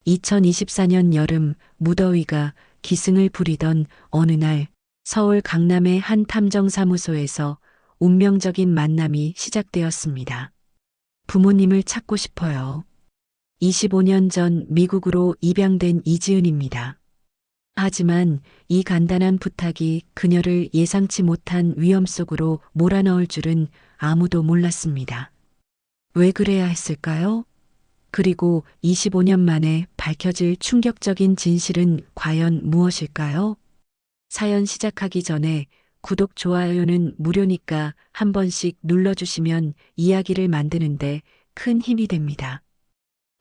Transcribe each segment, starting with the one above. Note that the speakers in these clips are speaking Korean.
2024년 여름 무더위가 기승을 부리던 어느 날 서울 강남의 한 탐정사무소에서 운명적인 만남이 시작되었습니다. 부모님을 찾고 싶어요. 25년 전 미국으로 입양된 이지은입니다. 하지만 이 간단한 부탁이 그녀를 예상치 못한 위험 속으로 몰아넣을 줄은 아무도 몰랐습니다. 왜 그래야 했을까요? 그리고 25년 만에 밝혀질 충격적인 진실은 과연 무엇일까요? 사연 시작하기 전에 구독, 좋아요는 무료니까 한 번씩 눌러주시면 이야기를 만드는데 큰 힘이 됩니다.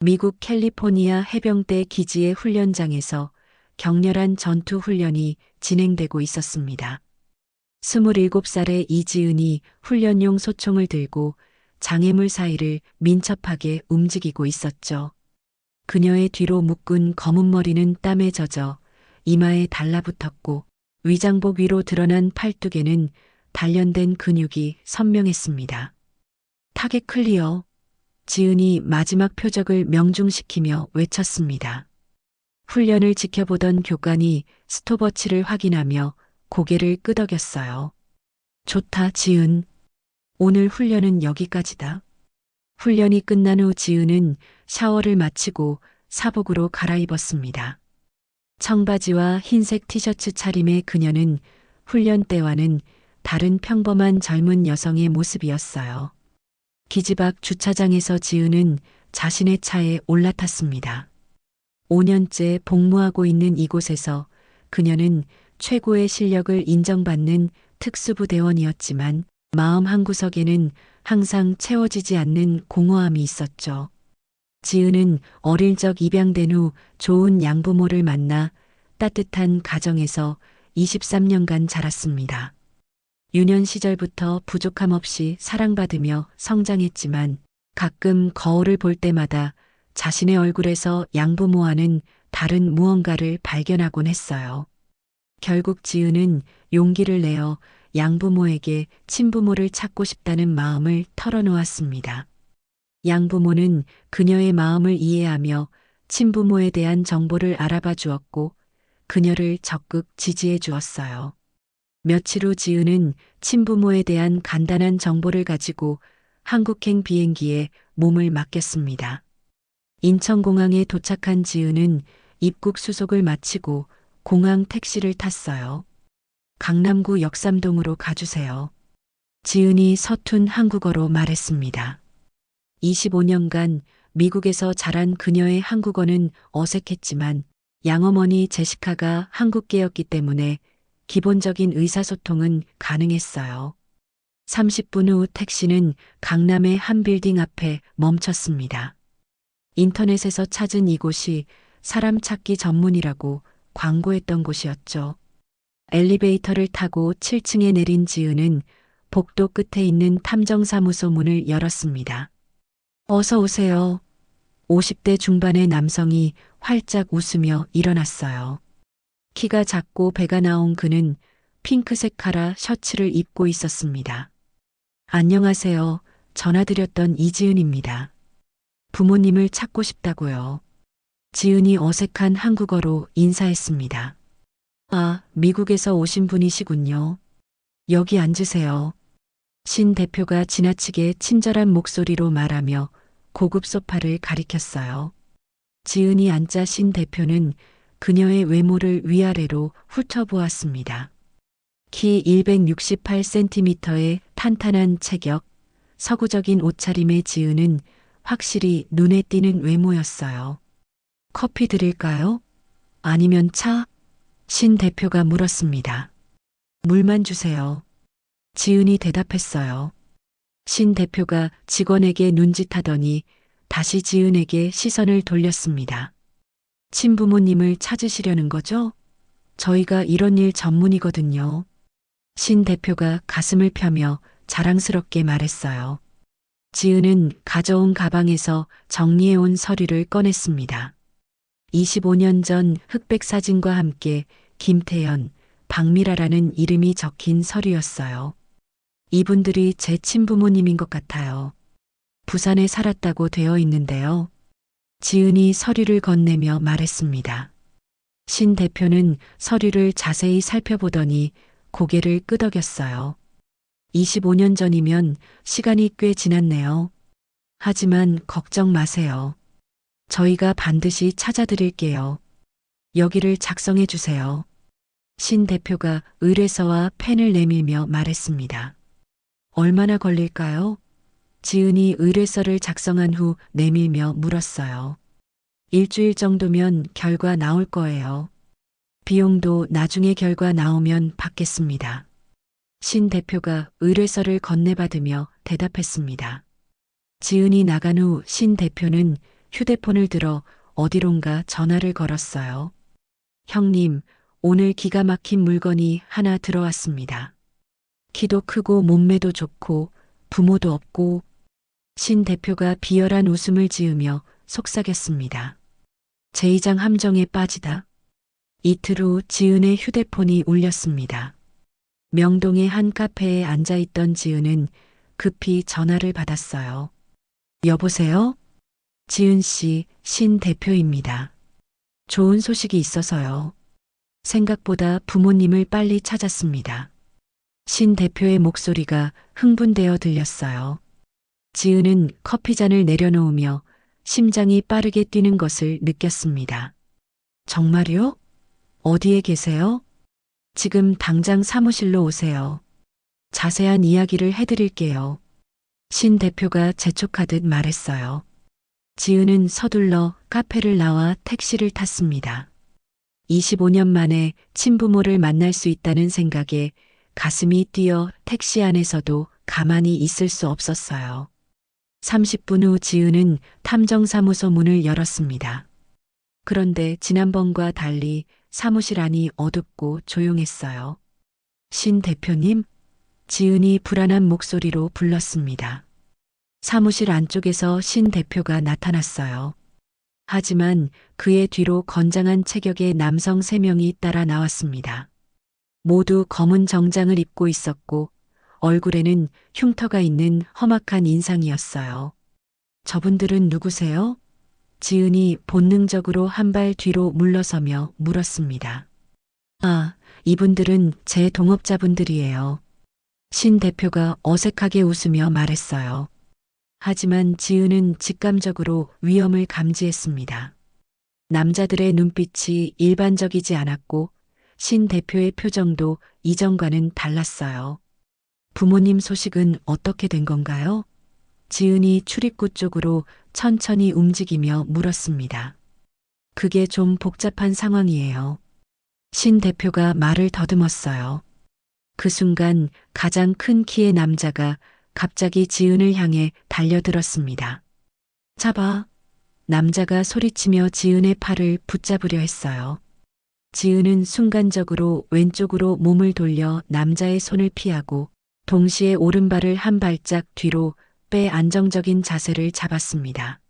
미국 캘리포니아 해병대 기지의 훈련장에서 격렬한 전투 훈련이 진행되고 있었습니다. 27살의 이지은이 훈련용 소총을 들고 장애물 사이를 민첩하게 움직이고 있었죠. 그녀의 뒤로 묶은 검은 머리는 땀에 젖어 이마에 달라붙었고 위장복 위로 드러난 팔뚝에는 단련된 근육이 선명했습니다. 타겟 클리어. 지은이 마지막 표적을 명중시키며 외쳤습니다. 훈련을 지켜보던 교관이 스톱워치를 확인하며 고개를 끄덕였어요. 좋다, 지은. 오늘 훈련은 여기까지다. 훈련이 끝난 후 지은은 샤워를 마치고 사복으로 갈아입었습니다. 청바지와 흰색 티셔츠 차림의 그녀는 훈련 때와는 다른 평범한 젊은 여성의 모습이었어요. 기지 밖 주차장에서 지은은 자신의 차에 올라탔습니다. 5년째 복무하고 있는 이곳에서 그녀는 최고의 실력을 인정받는 특수부대원이었지만 마음 한구석에는 항상 채워지지 않는 공허함이 있었죠. 지은은 어릴 적 입양된 후 좋은 양부모를 만나 따뜻한 가정에서 23년간 자랐습니다. 유년 시절부터 부족함 없이 사랑받으며 성장했지만 가끔 거울을 볼 때마다 자신의 얼굴에서 양부모와는 다른 무언가를 발견하곤 했어요. 결국 지은은 용기를 내어 양부모에게 친부모를 찾고 싶다는 마음을 털어놓았습니다. 양부모는 그녀의 마음을 이해하며 친부모에 대한 정보를 알아봐 주었고 그녀를 적극 지지해 주었어요. 며칠 후 지은은 친부모에 대한 간단한 정보를 가지고 한국행 비행기에 몸을 맡겼습니다. 인천공항에 도착한 지은은 입국 수속을 마치고 공항 택시를 탔어요. 강남구 역삼동으로 가주세요. 지은이 서툰 한국어로 말했습니다. 25년간 미국에서 자란 그녀의 한국어는 어색했지만 양어머니 제시카가 한국계였기 때문에 기본적인 의사소통은 가능했어요. 30분 후 택시는 강남의 한 빌딩 앞에 멈췄습니다. 인터넷에서 찾은 이곳이 사람 찾기 전문이라고 광고했던 곳이었죠. 엘리베이터를 타고 7층에 내린 지은은 복도 끝에 있는 탐정사무소 문을 열었습니다. 어서 오세요. 50대 중반의 남성이 활짝 웃으며 일어났어요. 키가 작고 배가 나온 그는 핑크색 카라 셔츠를 입고 있었습니다. 안녕하세요. 전화드렸던 이지은입니다. 부모님을 찾고 싶다고요. 지은이 어색한 한국어로 인사했습니다. 아, 미국에서 오신 분이시군요. 여기 앉으세요. 신 대표가 지나치게 친절한 목소리로 말하며 고급 소파를 가리켰어요. 지은이 앉자 신 대표는 그녀의 외모를 위아래로 훑어보았습니다. 키 168cm의 탄탄한 체격, 서구적인 옷차림의 지은은 확실히 눈에 띄는 외모였어요. 커피 드릴까요? 아니면 차? 신 대표가 물었습니다. 물만 주세요. 지은이 대답했어요. 신 대표가 직원에게 눈짓하더니 다시 지은에게 시선을 돌렸습니다. 친부모님을 찾으시려는 거죠? 저희가 이런 일 전문이거든요. 신 대표가 가슴을 펴며 자랑스럽게 말했어요. 지은은 가져온 가방에서 정리해온 서류를 꺼냈습니다. 25년 전 흑백 사진과 함께 김태연, 박미라라는 이름이 적힌 서류였어요. 이분들이 제 친부모님인 것 같아요. 부산에 살았다고 되어 있는데요. 지은이 서류를 건네며 말했습니다. 신 대표는 서류를 자세히 살펴보더니 고개를 끄덕였어요. 25년 전이면 시간이 꽤 지났네요. 하지만 걱정 마세요. 저희가 반드시 찾아드릴게요. 여기를 작성해 주세요. 신 대표가 의뢰서와 펜을 내밀며 말했습니다. 얼마나 걸릴까요? 지은이 의뢰서를 작성한 후 내밀며 물었어요. 일주일 정도면 결과 나올 거예요. 비용도 나중에 결과 나오면 받겠습니다. 신 대표가 의뢰서를 건네받으며 대답했습니다. 지은이 나간 후 신 대표는 휴대폰을 들어 어디론가 전화를 걸었어요. 형님, 오늘 기가 막힌 물건이 하나 들어왔습니다. 키도 크고 몸매도 좋고 부모도 없고. 신 대표가 비열한 웃음을 지으며 속삭였습니다. 제2장 함정에 빠지다. 이틀 후 지은의 휴대폰이 울렸습니다. 명동의 한 카페에 앉아있던 지은은 급히 전화를 받았어요. 여보세요? 지은 씨, 신 대표입니다. 좋은 소식이 있어서요. 생각보다 부모님을 빨리 찾았습니다. 신 대표의 목소리가 흥분되어 들렸어요. 지은은 커피잔을 내려놓으며 심장이 빠르게 뛰는 것을 느꼈습니다. 정말요? 어디에 계세요? 지금 당장 사무실로 오세요. 자세한 이야기를 해드릴게요. 신 대표가 재촉하듯 말했어요. 지은은 서둘러 카페를 나와 택시를 탔습니다. 25년 만에 친부모를 만날 수 있다는 생각에 가슴이 뛰어 택시 안에서도 가만히 있을 수 없었어요. 30분 후 지은은 탐정사무소 문을 열었습니다. 그런데 지난번과 달리 사무실 안이 어둡고 조용했어요. 신 대표님? 지은이 불안한 목소리로 불렀습니다. 사무실 안쪽에서 신 대표가 나타났어요. 하지만 그의 뒤로 건장한 체격의 남성 3명이 따라 나왔습니다. 모두 검은 정장을 입고 있었고 얼굴에는 흉터가 있는 험악한 인상이었어요. 저분들은 누구세요? 지은이 본능적으로 한 발 뒤로 물러서며 물었습니다. 아, 이분들은 제 동업자분들이에요. 신 대표가 어색하게 웃으며 말했어요. 하지만 지은은 직감적으로 위험을 감지했습니다. 남자들의 눈빛이 일반적이지 않았고 신 대표의 표정도 이전과는 달랐어요. 부모님 소식은 어떻게 된 건가요? 지은이 출입구 쪽으로 천천히 움직이며 물었습니다. 그게 좀 복잡한 상황이에요. 신 대표가 말을 더듬었어요. 그 순간 가장 큰 키의 남자가 갑자기 지은을 향해 달려들었습니다. 잡아! 남자가 소리치며 지은의 팔을 붙잡으려 했어요. 지은은 순간적으로 왼쪽으로 몸을 돌려 남자의 손을 피하고 동시에 오른발을 한 발짝 뒤로 빼 안정적인 자세를 잡았습니다.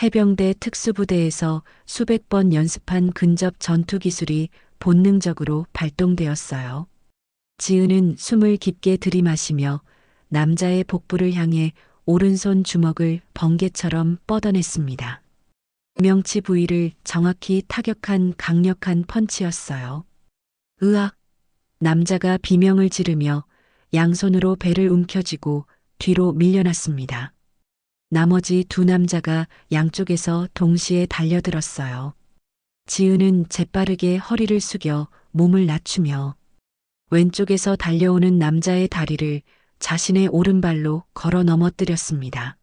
해병대 특수부대에서 수백 번 연습한 근접 전투 기술이 본능적으로 발동되었어요. 지은은 숨을 깊게 들이마시며 남자의 복부를 향해 오른손 주먹을 번개처럼 뻗어냈습니다. 명치 부위를 정확히 타격한 강력한 펀치였어요. 으악! 남자가 비명을 지르며 양손으로 배를 움켜쥐고 뒤로 밀려났습니다. 나머지 두 남자가 양쪽에서 동시에 달려들었어요. 지은은 재빠르게 허리를 숙여 몸을 낮추며 왼쪽에서 달려오는 남자의 다리를 자신의 오른발로 걸어 넘어뜨렸습니다.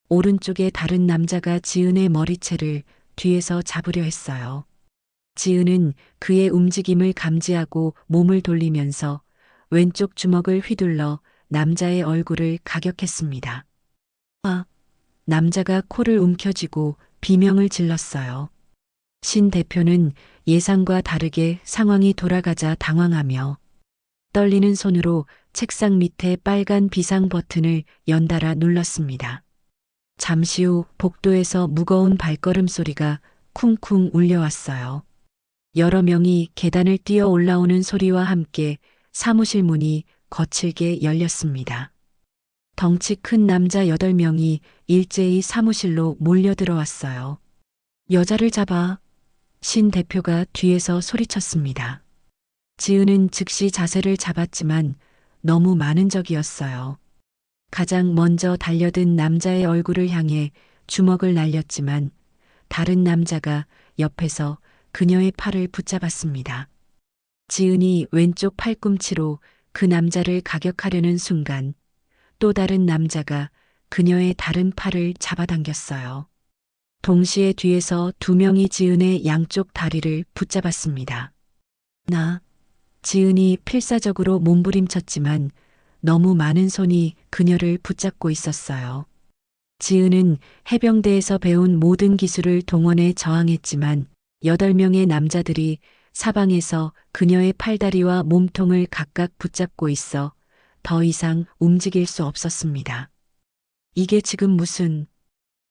오른쪽의 다른 남자가 지은의 머리채를 뒤에서 잡으려 했어요. 지은은 그의 움직임을 감지하고 몸을 돌리면서 왼쪽 주먹을 휘둘러 남자의 얼굴을 가격했습니다. 아! 남자가 코를 움켜쥐고 비명을 질렀어요. 신 대표는 예상과 다르게 상황이 돌아가자 당황하며 떨리는 손으로 책상 밑에 빨간 비상 버튼을 연달아 눌렀습니다. 잠시 후 복도에서 무거운 발걸음 소리가 쿵쿵 울려왔어요. 여러 명이 계단을 뛰어 올라오는 소리와 함께 사무실 문이 거칠게 열렸습니다. 덩치 큰 남자 8명이 일제히 사무실로 몰려들어왔어요. 여자를 잡아. 신 대표가 뒤에서 소리쳤습니다. 지은은 즉시 자세를 잡았지만 너무 많은 적이었어요. 가장 먼저 달려든 남자의 얼굴을 향해 주먹을 날렸지만 다른 남자가 옆에서 그녀의 팔을 붙잡았습니다. 지은이 왼쪽 팔꿈치로 그 남자를 가격하려는 순간 또 다른 남자가 그녀의 다른 팔을 잡아당겼어요. 동시에 뒤에서 두 명이 지은의 양쪽 다리를 붙잡았습니다. 지은이 필사적으로 몸부림쳤지만 너무 많은 손이 그녀를 붙잡고 있었어요. 지은은 해병대에서 배운 모든 기술을 동원해 저항했지만 8명의 남자들이 사방에서 그녀의 팔다리와 몸통을 각각 붙잡고 있어 더 이상 움직일 수 없었습니다. 이게 지금 무슨...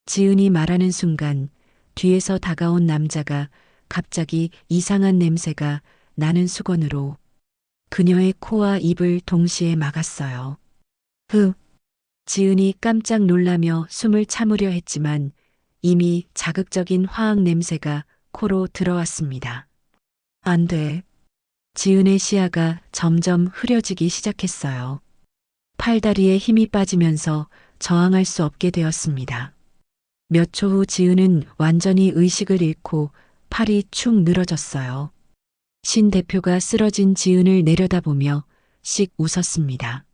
지은이 말하는 순간 뒤에서 다가온 남자가 갑자기 이상한 냄새가 나는 수건으로 그녀의 코와 입을 동시에 막았어요. 지은이 깜짝 놀라며 숨을 참으려 했지만 이미 자극적인 화학 냄새가 코로 들어왔습니다. 안 돼. 지은의 시야가 점점 흐려지기 시작했어요. 팔다리에 힘이 빠지면서 저항할 수 없게 되었습니다. 몇 초 후 지은은 완전히 의식을 잃고 팔이 축 늘어졌어요. 신 대표가 쓰러진 지은을 내려다보며 씩 웃었습니다.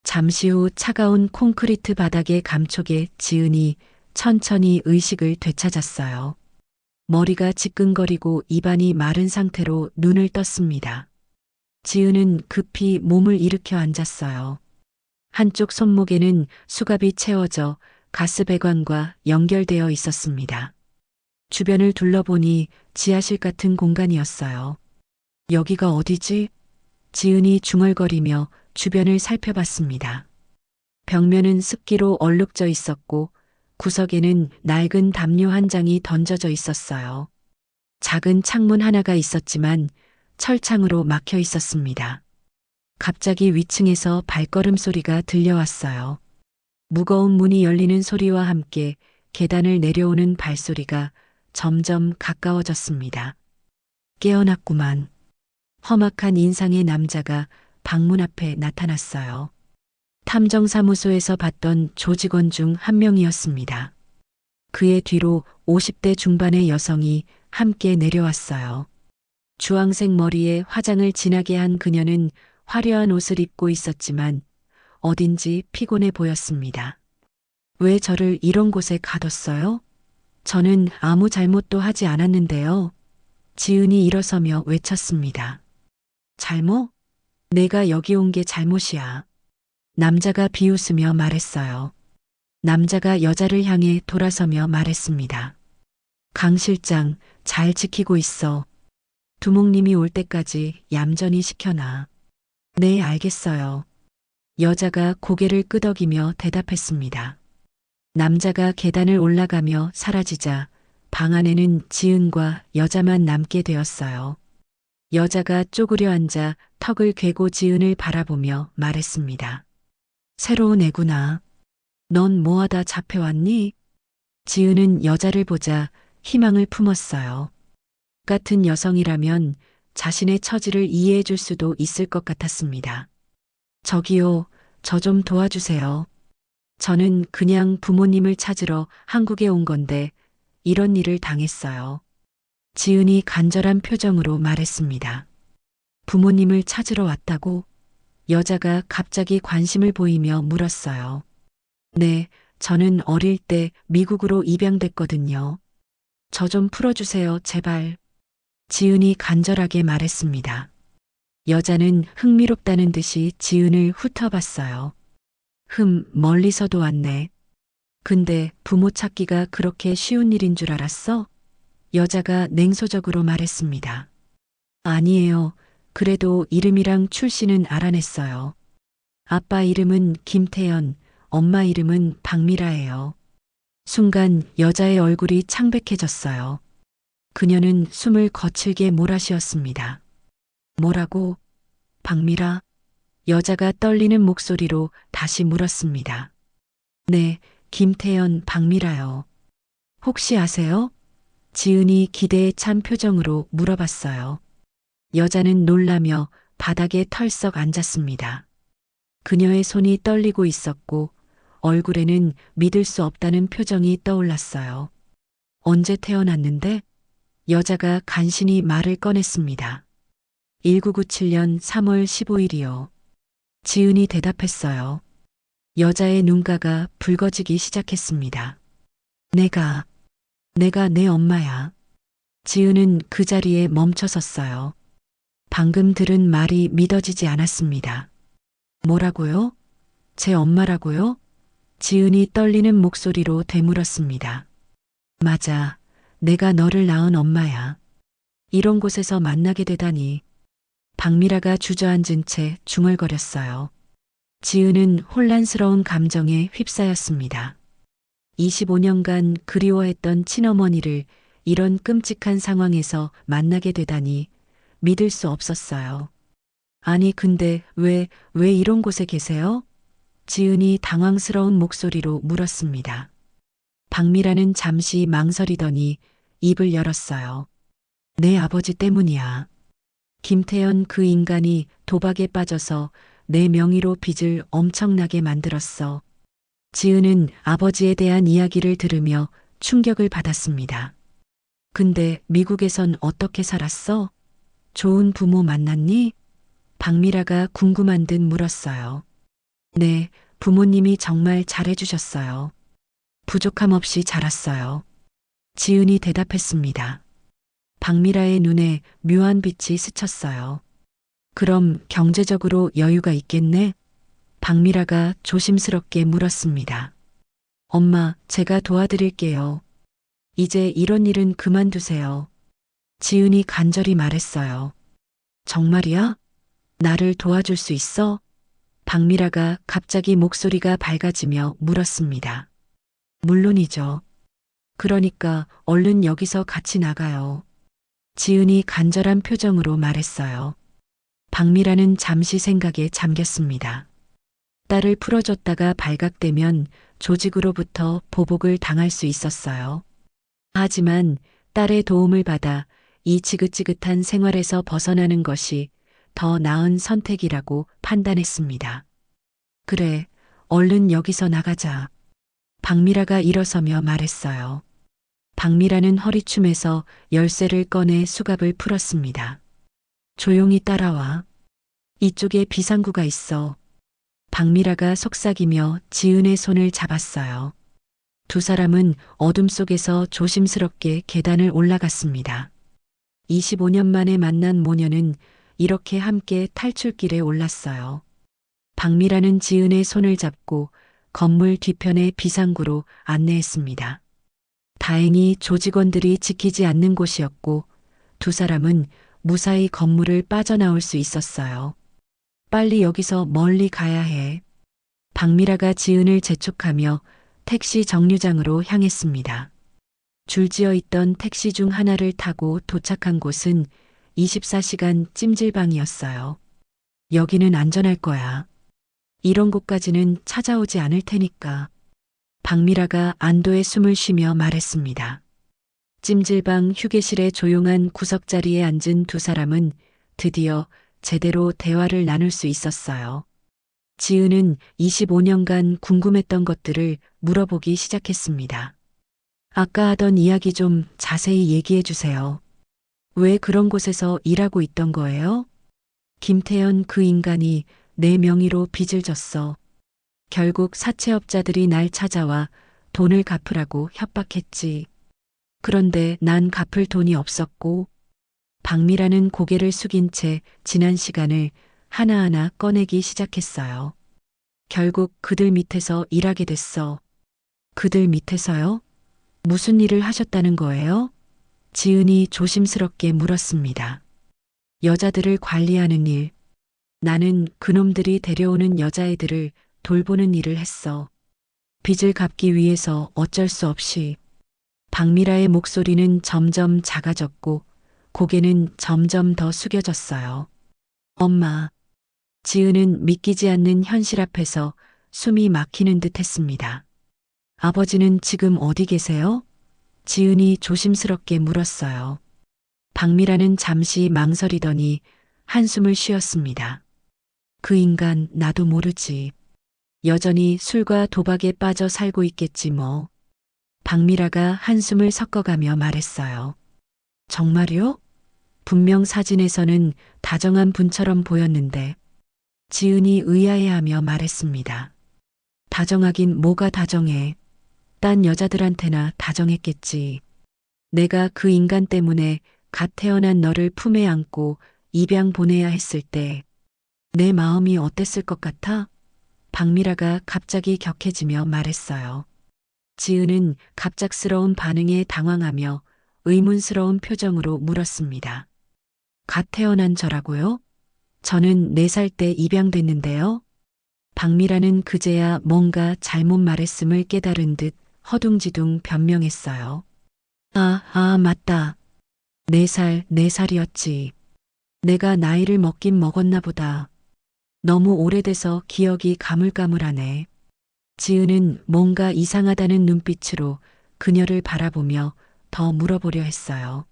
잠시 후 차가운 콘크리트 바닥의 감촉에 지은이 천천히 의식을 되찾았어요. 머리가 지끈거리고 입안이 마른 상태로 눈을 떴습니다. 지은은 급히 몸을 일으켜 앉았어요. 한쪽 손목에는 수갑이 채워져 가스배관과 연결되어 있었습니다. 주변을 둘러보니 지하실 같은 공간이었어요. 여기가 어디지? 지은이 중얼거리며 주변을 살펴봤습니다. 벽면은 습기로 얼룩져 있었고 구석에는 낡은 담요 한 장이 던져져 있었어요. 작은 창문 하나가 있었지만 철창으로 막혀 있었습니다. 갑자기 위층에서 발걸음 소리가 들려왔어요. 무거운 문이 열리는 소리와 함께 계단을 내려오는 발소리가 점점 가까워졌습니다. 깨어났구만. 험악한 인상의 남자가 방문 앞에 나타났어요. 탐정사무소에서 봤던 조직원 중 한 명이었습니다. 그의 뒤로 50대 중반의 여성이 함께 내려왔어요. 주황색 머리에 화장을 진하게 한 그녀는 화려한 옷을 입고 있었지만 어딘지 피곤해 보였습니다. 왜 저를 이런 곳에 가뒀어요? 저는 아무 잘못도 하지 않았는데요. 지은이 일어서며 외쳤습니다. 잘못? 내가 여기 온 게 잘못이야. 남자가 비웃으며 말했어요. 남자가 여자를 향해 돌아서며 말했습니다. 강 실장, 잘 지키고 있어. 두목님이 올 때까지 얌전히 시켜놔. 네, 알겠어요. 여자가 고개를 끄덕이며 대답했습니다. 남자가 계단을 올라가며 사라지자 방 안에는 지은과 여자만 남게 되었어요. 여자가 쪼그려 앉아 턱을 괴고 지은을 바라보며 말했습니다. 새로운 애구나. 넌 뭐하다 잡혀왔니? 지은은 여자를 보자 희망을 품었어요. 같은 여성이라면 자신의 처지를 이해해 줄 수도 있을 것 같았습니다. 저기요, 저 좀 도와주세요. 저는 그냥 부모님을 찾으러 한국에 온 건데 이런 일을 당했어요. 지은이 간절한 표정으로 말했습니다. 부모님을 찾으러 왔다고? 여자가 갑자기 관심을 보이며 물었어요. 네, 저는 어릴 때 미국으로 입양됐거든요. 저 좀 풀어주세요, 제발. 지은이 간절하게 말했습니다. 여자는 흥미롭다는 듯이 지은을 훑어봤어요. 멀리서도 왔네. 근데 부모 찾기가 그렇게 쉬운 일인 줄 알았어? 여자가 냉소적으로 말했습니다. 아니에요. 그래도 이름이랑 출신은 알아냈어요. 아빠 이름은 김태연, 엄마 이름은 박미라예요. 순간 여자의 얼굴이 창백해졌어요. 그녀는 숨을 거칠게 몰아쉬었습니다. 뭐라고? 박미라? 여자가 떨리는 목소리로 다시 물었습니다. 네, 김태연 박미라요. 혹시 아세요? 지은이 기대에 찬 표정으로 물어봤어요. 여자는 놀라며 바닥에 털썩 앉았습니다. 그녀의 손이 떨리고 있었고 얼굴에는 믿을 수 없다는 표정이 떠올랐어요. 언제 태어났는데? 여자가 간신히 말을 꺼냈습니다. 1997년 3월 15일이요. 지은이 대답했어요. 여자의 눈가가 붉어지기 시작했습니다. 내가 내 엄마야. 지은은 그 자리에 멈춰 섰어요. 방금 들은 말이 믿어지지 않았습니다. 뭐라고요? 제 엄마라고요? 지은이 떨리는 목소리로 되물었습니다. 맞아. 내가 너를 낳은 엄마야. 이런 곳에서 만나게 되다니. 박미라가 주저앉은 채 중얼거렸어요. 지은은 혼란스러운 감정에 휩싸였습니다. 25년간 그리워했던 친어머니를 이런 끔찍한 상황에서 만나게 되다니 믿을 수 없었어요. 아니, 근데 왜 이런 곳에 계세요? 지은이 당황스러운 목소리로 물었습니다. 박미라는 잠시 망설이더니 입을 열었어요. 내 아버지 때문이야. 김태연 그 인간이 도박에 빠져서 내 명의로 빚을 엄청나게 만들었어. 지은은 아버지에 대한 이야기를 들으며 충격을 받았습니다. 근데 미국에선 어떻게 살았어? 좋은 부모 만났니? 박미라가 궁금한 듯 물었어요. 네, 부모님이 정말 잘해주셨어요. 부족함 없이 자랐어요. 지은이 대답했습니다. 박미라의 눈에 묘한 빛이 스쳤어요. 그럼 경제적으로 여유가 있겠네? 박미라가 조심스럽게 물었습니다. 엄마, 제가 도와드릴게요. 이제 이런 일은 그만두세요. 지은이 간절히 말했어요. 정말이야? 나를 도와줄 수 있어? 박미라가 갑자기 목소리가 밝아지며 물었습니다. 물론이죠. 그러니까 얼른 여기서 같이 나가요. 지은이 간절한 표정으로 말했어요. 박미라는 잠시 생각에 잠겼습니다. 딸을 풀어줬다가 발각되면 조직으로부터 보복을 당할 수 있었어요. 하지만 딸의 도움을 받아 이 지긋지긋한 생활에서 벗어나는 것이 더 나은 선택이라고 판단했습니다. 그래, 얼른 여기서 나가자. 박미라가 일어서며 말했어요. 박미라는 허리춤에서 열쇠를 꺼내 수갑을 풀었습니다. 조용히 따라와. 이쪽에 비상구가 있어. 박미라가 속삭이며 지은의 손을 잡았어요. 두 사람은 어둠 속에서 조심스럽게 계단을 올라갔습니다. 25년 만에 만난 모녀는 이렇게 함께 탈출길에 올랐어요. 박미라는 지은의 손을 잡고 건물 뒤편의 비상구로 안내했습니다. 다행히 조직원들이 지키지 않는 곳이었고 두 사람은 무사히 건물을 빠져나올 수 있었어요. 빨리 여기서 멀리 가야 해. 박미라가 지은을 재촉하며 택시 정류장으로 향했습니다. 줄지어 있던 택시 중 하나를 타고 도착한 곳은 24시간 찜질방이었어요. 여기는 안전할 거야. 이런 곳까지는 찾아오지 않을 테니까. 박미라가 안도의 숨을 쉬며 말했습니다. 찜질방 휴게실의 조용한 구석자리에 앉은 두 사람은 드디어 제대로 대화를 나눌 수 있었어요. 지은은 25년간 궁금했던 것들을 물어보기 시작했습니다. 아까 하던 이야기 좀 자세히 얘기해 주세요. 왜 그런 곳에서 일하고 있던 거예요? 김태연 그 인간이 내 명의로 빚을 졌어. 결국 사채업자들이 날 찾아와 돈을 갚으라고 협박했지. 그런데 난 갚을 돈이 없었고, 박미라는 고개를 숙인 채 지난 시간을 하나하나 꺼내기 시작했어요. 결국 그들 밑에서 일하게 됐어. 그들 밑에서요? 무슨 일을 하셨다는 거예요? 지은이 조심스럽게 물었습니다. 여자들을 관리하는 일. 나는 그놈들이 데려오는 여자애들을 돌보는 일을 했어. 빚을 갚기 위해서 어쩔 수 없이. 박미라의 목소리는 점점 작아졌고 고개는 점점 더 숙여졌어요. 엄마. 지은은 믿기지 않는 현실 앞에서 숨이 막히는 듯 했습니다. 아버지는 지금 어디 계세요? 지은이 조심스럽게 물었어요. 박미라는 잠시 망설이더니 한숨을 쉬었습니다. 그 인간 나도 모르지. 여전히 술과 도박에 빠져 살고 있겠지 뭐. 박미라가 한숨을 섞어가며 말했어요. 정말요? 분명 사진에서는 다정한 분처럼 보였는데. 지은이 의아해하며 말했습니다. 다정하긴 뭐가 다정해. 딴 여자들한테나 다정했겠지. 내가 그 인간 때문에 갓 태어난 너를 품에 안고 입양 보내야 했을 때 내 마음이 어땠을 것 같아? 박미라가 갑자기 격해지며 말했어요. 지은은 갑작스러운 반응에 당황하며 의문스러운 표정으로 물었습니다. 갓 태어난 저라고요? 저는 4살 때 입양됐는데요. 박미라는 그제야 뭔가 잘못 말했음을 깨달은 듯 허둥지둥 변명했어요. 맞다. 4살이었지. 내가 나이를 먹긴 먹었나 보다. 너무 오래돼서 기억이 가물가물하네. 지은은 뭔가 이상하다는 눈빛으로 그녀를 바라보며 더 물어보려 했어요.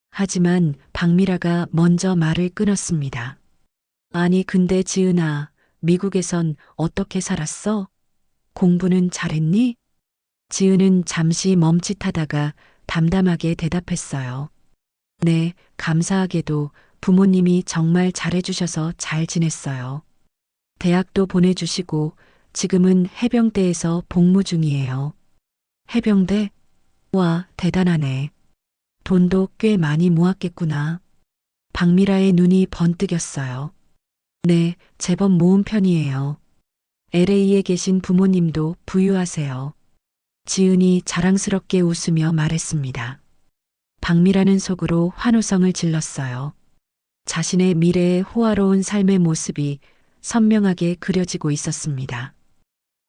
하지만 박미라가 먼저 말을 끊었습니다. 아니 근데 지은아, 미국에선 어떻게 살았어? 공부는 잘했니? 지은은 잠시 멈칫하다가 담담하게 대답했어요. 네, 감사하게도 부모님이 정말 잘해주셔서 잘 지냈어요. 대학도 보내주시고 지금은 해병대에서 복무 중이에요. 해병대? 와, 대단하네. 돈도 꽤 많이 모았겠구나. 박미라의 눈이 번뜩였어요. 네, 제법 모은 편이에요. LA에 계신 부모님도 부유하세요. 지은이 자랑스럽게 웃으며 말했습니다. 박미라는 속으로 환호성을 질렀어요. 자신의 미래의 호화로운 삶의 모습이 선명하게 그려지고 있었습니다.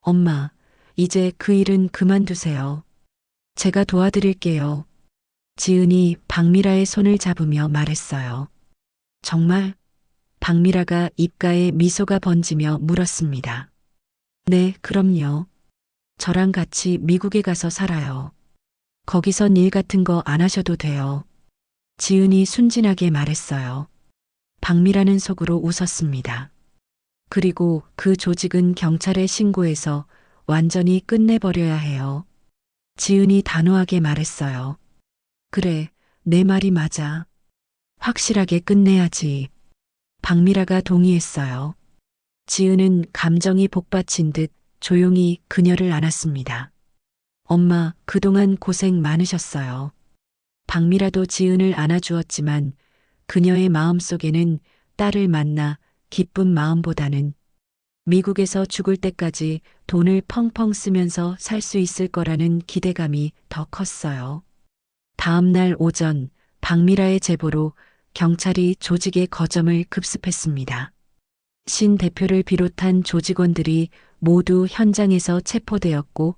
엄마, 이제 그 일은 그만두세요. 제가 도와드릴게요. 지은이 박미라의 손을 잡으며 말했어요. 정말? 박미라가 입가에 미소가 번지며 물었습니다. 네, 그럼요. 저랑 같이 미국에 가서 살아요. 거기선 일 같은 거 안 하셔도 돼요. 지은이 순진하게 말했어요. 박미라는 속으로 웃었습니다. 그리고 그 조직은 경찰에 신고해서 완전히 끝내버려야 해요. 지은이 단호하게 말했어요. 그래, 내 말이 맞아. 확실하게 끝내야지. 박미라가 동의했어요. 지은은 감정이 복받친 듯 조용히 그녀를 안았습니다. 엄마, 그동안 고생 많으셨어요. 박미라도 지은을 안아주었지만 그녀의 마음속에는 딸을 만나 기쁜 마음보다는 미국에서 죽을 때까지 돈을 펑펑 쓰면서 살 수 있을 거라는 기대감이 더 컸어요. 다음 날 오전 박미라의 제보로 경찰이 조직의 거점을 급습했습니다. 신 대표를 비롯한 조직원들이 모두 현장에서 체포되었고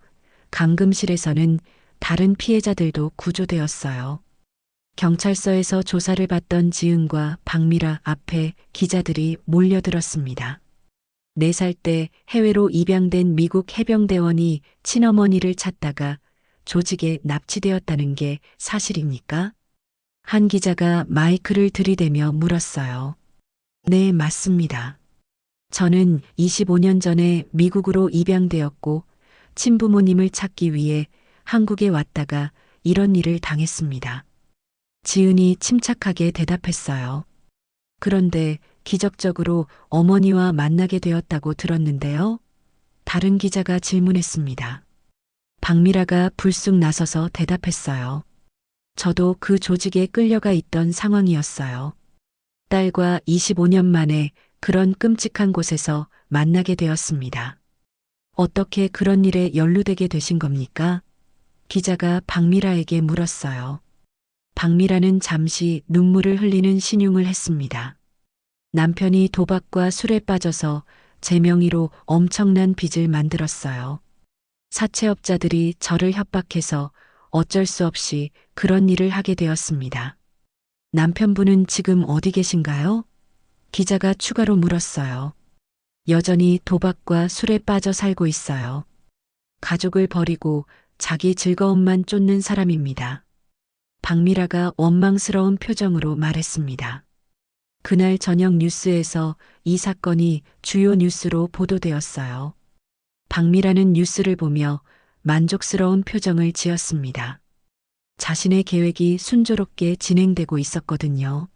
감금실에서는 다른 피해자들도 구조되었어요. 경찰서에서 조사를 받던 지은과 박미라 앞에 기자들이 몰려들었습니다. 4살 때 해외로 입양된 미국 해병대원이 친어머니를 찾다가 조직에 납치되었다는 게 사실입니까? 한 기자가 마이크를 들이대며 물었어요. 네, 맞습니다. 저는 25년 전에 미국으로 입양되었고 친부모님을 찾기 위해 한국에 왔다가 이런 일을 당했습니다. 지은이 침착하게 대답했어요. 그런데 기적적으로 어머니와 만나게 되었다고 들었는데요. 다른 기자가 질문했습니다. 박미라가 불쑥 나서서 대답했어요. 저도 그 조직에 끌려가 있던 상황이었어요. 딸과 25년 만에 그런 끔찍한 곳에서 만나게 되었습니다. 어떻게 그런 일에 연루되게 되신 겁니까? 기자가 박미라에게 물었어요. 박미라는 잠시 눈물을 흘리는 신용을 했습니다. 남편이 도박과 술에 빠져서 제 명의로 엄청난 빚을 만들었어요. 사채업자들이 저를 협박해서 어쩔 수 없이 그런 일을 하게 되었습니다. 남편분은 지금 어디 계신가요? 기자가 추가로 물었어요. 여전히 도박과 술에 빠져 살고 있어요. 가족을 버리고 자기 즐거움만 쫓는 사람입니다. 박미라가 원망스러운 표정으로 말했습니다. 그날 저녁 뉴스에서 이 사건이 주요 뉴스로 보도되었어요. 박미라는 뉴스를 보며 만족스러운 표정을 지었습니다. 자신의 계획이 순조롭게 진행되고 있었거든요.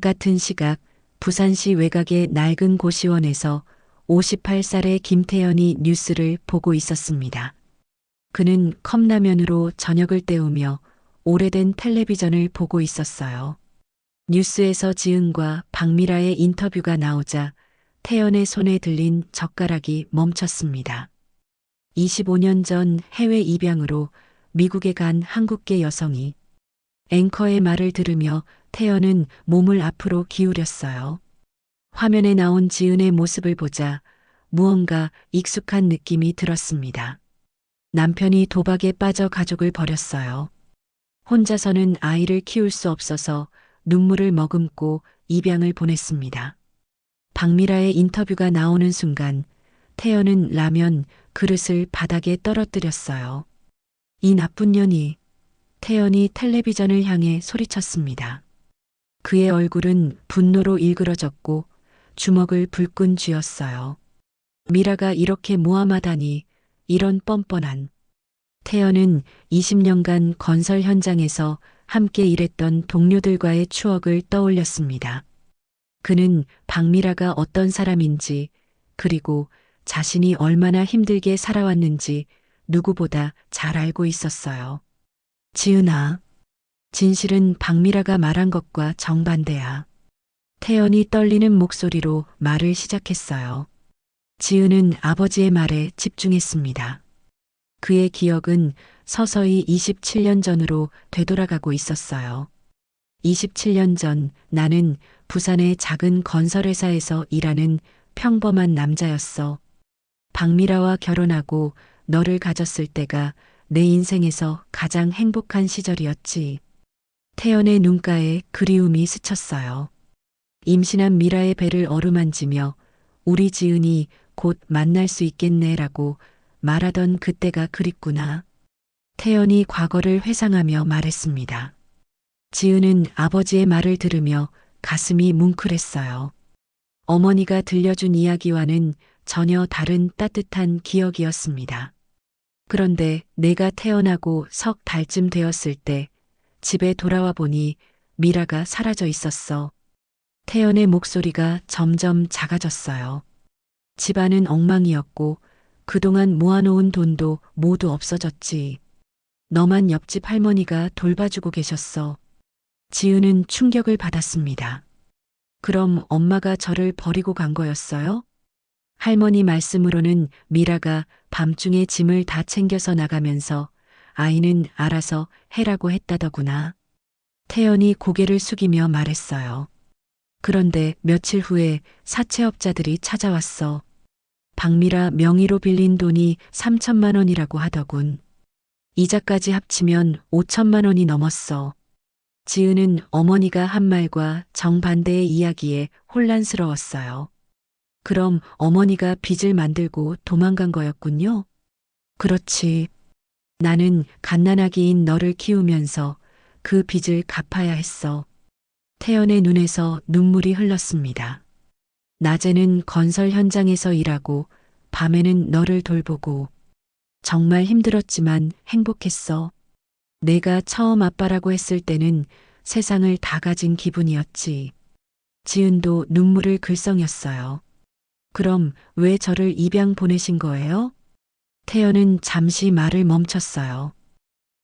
같은 시각 부산시 외곽의 낡은 고시원에서 58살의 김태연이 뉴스를 보고 있었습니다. 그는 컵라면으로 저녁을 때우며 오래된 텔레비전을 보고 있었어요. 뉴스에서 지은과 박미라의 인터뷰가 나오자 태연의 손에 들린 젓가락이 멈췄습니다. 25년 전 해외 입양으로 미국에 간 한국계 여성이 앵커의 말을 들으며 태연은 몸을 앞으로 기울였어요. 화면에 나온 지은의 모습을 보자 무언가 익숙한 느낌이 들었습니다. 남편이 도박에 빠져 가족을 버렸어요. 혼자서는 아이를 키울 수 없어서 눈물을 머금고 입양을 보냈습니다. 박미라의 인터뷰가 나오는 순간 태연은 라면 그릇을 바닥에 떨어뜨렸어요. 이 나쁜 년이. 태연이 텔레비전을 향해 소리쳤습니다. 그의 얼굴은 분노로 일그러졌고 주먹을 불끈 쥐었어요. 미라가 이렇게 모함하다니, 이런 뻔뻔한. 태연은 20년간 건설 현장에서 함께 일했던 동료들과의 추억을 떠올렸습니다. 그는 박미라가 어떤 사람인지, 그리고 자신이 얼마나 힘들게 살아왔는지 누구보다 잘 알고 있었어요. 지은아, 진실은 박미라가 말한 것과 정반대야. 태연이 떨리는 목소리로 말을 시작했어요. 지은은 아버지의 말에 집중했습니다. 그의 기억은 서서히 27년 전으로 되돌아가고 있었어요. 27년 전 나는 부산의 작은 건설회사에서 일하는 평범한 남자였어. 박미라와 결혼하고 너를 가졌을 때가 내 인생에서 가장 행복한 시절이었지. 태연의 눈가에 그리움이 스쳤어요. 임신한 미라의 배를 어루만지며 우리 지은이 곧 만날 수 있겠네라고 말하던 그때가 그립구나. 태연이 과거를 회상하며 말했습니다. 지은은 아버지의 말을 들으며 가슴이 뭉클했어요. 어머니가 들려준 이야기와는 전혀 다른 따뜻한 기억이었습니다. 그런데 내가 태어나고 석 달쯤 되었을 때 집에 돌아와 보니 미라가 사라져 있었어. 태연의 목소리가 점점 작아졌어요. 집안은 엉망이었고 그동안 모아놓은 돈도 모두 없어졌지. 너만 옆집 할머니가 돌봐주고 계셨어. 지은은 충격을 받았습니다. 그럼 엄마가 저를 버리고 간 거였어요? 할머니 말씀으로는 미라가 밤중에 짐을 다 챙겨서 나가면서 아이는 알아서 해라고 했다더구나. 태연이 고개를 숙이며 말했어요. 그런데 며칠 후에 사채업자들이 찾아왔어. 박미라 명의로 빌린 돈이 3천만 원이라고 하더군. 이자까지 합치면 5천만 원이 넘었어. 지은은 어머니가 한 말과 정반대의 이야기에 혼란스러웠어요. 그럼 어머니가 빚을 만들고 도망간 거였군요? 그렇지. 나는 갓난아기인 너를 키우면서 그 빚을 갚아야 했어. 태연의 눈에서 눈물이 흘렀습니다. 낮에는 건설 현장에서 일하고 밤에는 너를 돌보고 정말 힘들었지만 행복했어. 내가 처음 아빠라고 했을 때는 세상을 다 가진 기분이었지. 지은도 눈물을 글썽였어요. 그럼 왜 저를 입양 보내신 거예요? 태연은 잠시 말을 멈췄어요.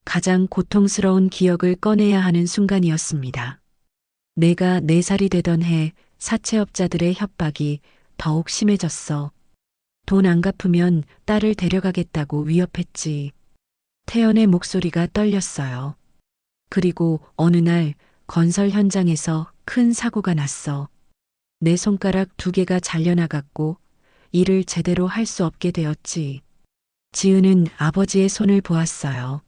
가장 고통스러운 기억을 꺼내야 하는 순간이었습니다. 내가 4살이 되던 해 사채업자들의 협박이 더욱 심해졌어. 돈 안 갚으면 딸을 데려가겠다고 위협했지. 태연의 목소리가 떨렸어요. 그리고 어느 날 건설 현장에서 큰 사고가 났어. 내 손가락 2개가 잘려나갔고 일을 제대로 할 수 없게 되었지. 지은은 아버지의 손을 보았어요.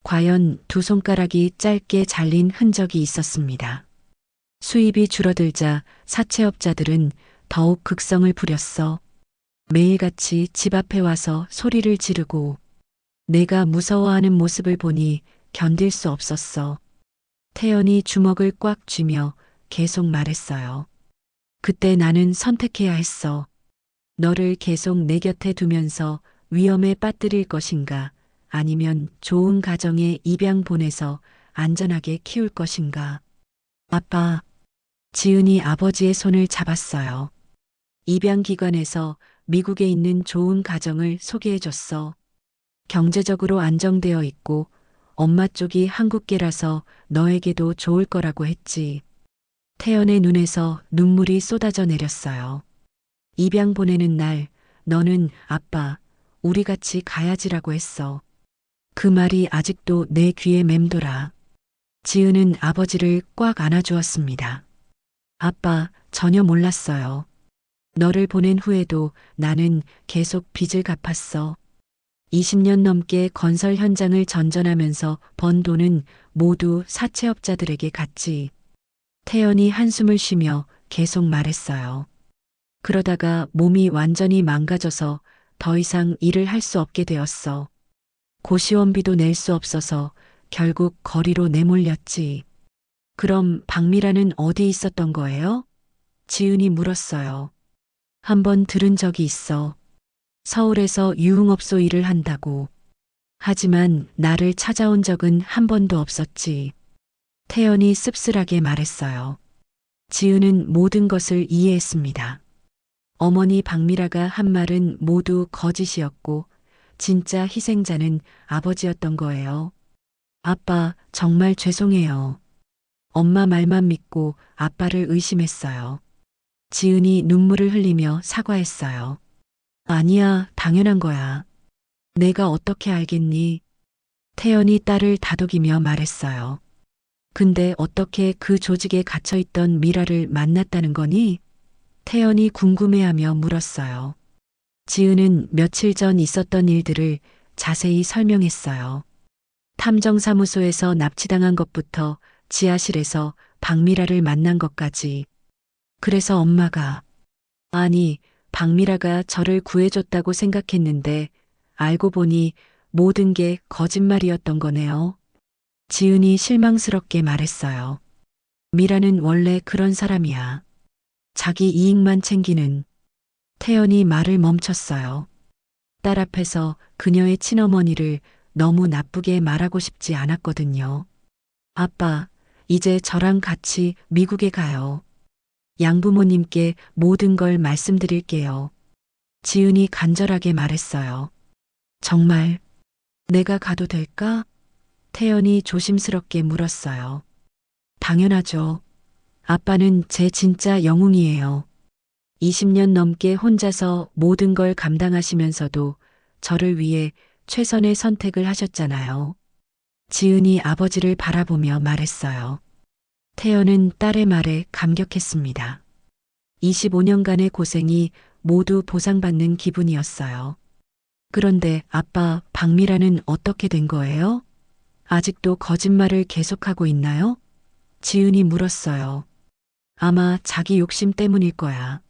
과연 2 손가락이 짧게 잘린 흔적이 있었습니다. 수입이 줄어들자 사채업자들은 더욱 극성을 부렸어. 매일같이 집 앞에 와서 소리를 지르고 내가 무서워하는 모습을 보니 견딜 수 없었어. 태연이 주먹을 꽉 쥐며 계속 말했어요. 그때 나는 선택해야 했어. 너를 계속 내 곁에 두면서 위험에 빠뜨릴 것인가, 아니면 좋은 가정에 입양 보내서 안전하게 키울 것인가. 아빠, 지은이 아버지의 손을 잡았어요. 입양기관에서 미국에 있는 좋은 가정을 소개해줬어. 경제적으로 안정되어 있고 엄마 쪽이 한국계라서 너에게도 좋을 거라고 했지. 태연의 눈에서 눈물이 쏟아져 내렸어요. 입양 보내는 날, 너는 아빠, 우리 같이 가야지라고 했어. 그 말이 아직도 내 귀에 맴돌아. 지은은 아버지를 꽉 안아주었습니다. 아빠, 전혀 몰랐어요. 너를 보낸 후에도 나는 계속 빚을 갚았어. 20년 넘게 건설 현장을 전전하면서 번 돈은 모두 사채업자들에게 갔지. 태연이 한숨을 쉬며 계속 말했어요. 그러다가 몸이 완전히 망가져서 더 이상 일을 할 수 없게 되었어. 고시원비도 낼 수 없어서 결국 거리로 내몰렸지. 그럼 박미라는 어디 있었던 거예요? 지은이 물었어요. 한번 들은 적이 있어. 서울에서 유흥업소 일을 한다고. 하지만 나를 찾아온 적은 한 번도 없었지. 태연이 씁쓸하게 말했어요. 지은은 모든 것을 이해했습니다. 어머니 박미라가 한 말은 모두 거짓이었고 진짜 희생자는 아버지였던 거예요. 아빠, 정말 죄송해요. 엄마 말만 믿고 아빠를 의심했어요. 지은이 눈물을 흘리며 사과했어요. 아니야, 당연한 거야. 내가 어떻게 알겠니? 태연이 딸을 다독이며 말했어요. 근데 어떻게 그 조직에 갇혀있던 미라를 만났다는 거니? 태연이 궁금해하며 물었어요. 지은은 며칠 전 있었던 일들을 자세히 설명했어요. 탐정사무소에서 납치당한 것부터 지하실에서 박미라를 만난 것까지. 그래서 엄마가, 아니, 박미라가 저를 구해줬다고 생각했는데 알고 보니 모든 게 거짓말이었던 거네요. 지은이 실망스럽게 말했어요. 미라는 원래 그런 사람이야. 자기 이익만 챙기는. 태연이 말을 멈췄어요. 딸 앞에서 그녀의 친어머니를 너무 나쁘게 말하고 싶지 않았거든요. 아빠, 이제 저랑 같이 미국에 가요. 양부모님께 모든 걸 말씀드릴게요. 지은이 간절하게 말했어요. 정말 내가 가도 될까? 태연이 조심스럽게 물었어요. 당연하죠. 아빠는 제 진짜 영웅이에요. 20년 넘게 혼자서 모든 걸 감당하시면서도 저를 위해 최선의 선택을 하셨잖아요. 지은이 아버지를 바라보며 말했어요. 태연은 딸의 말에 감격했습니다. 25년간의 고생이 모두 보상받는 기분이었어요. 그런데 아빠, 박미라는 어떻게 된 거예요? 아직도 거짓말을 계속하고 있나요? 지은이 물었어요. 아마 자기 욕심 때문일 거야.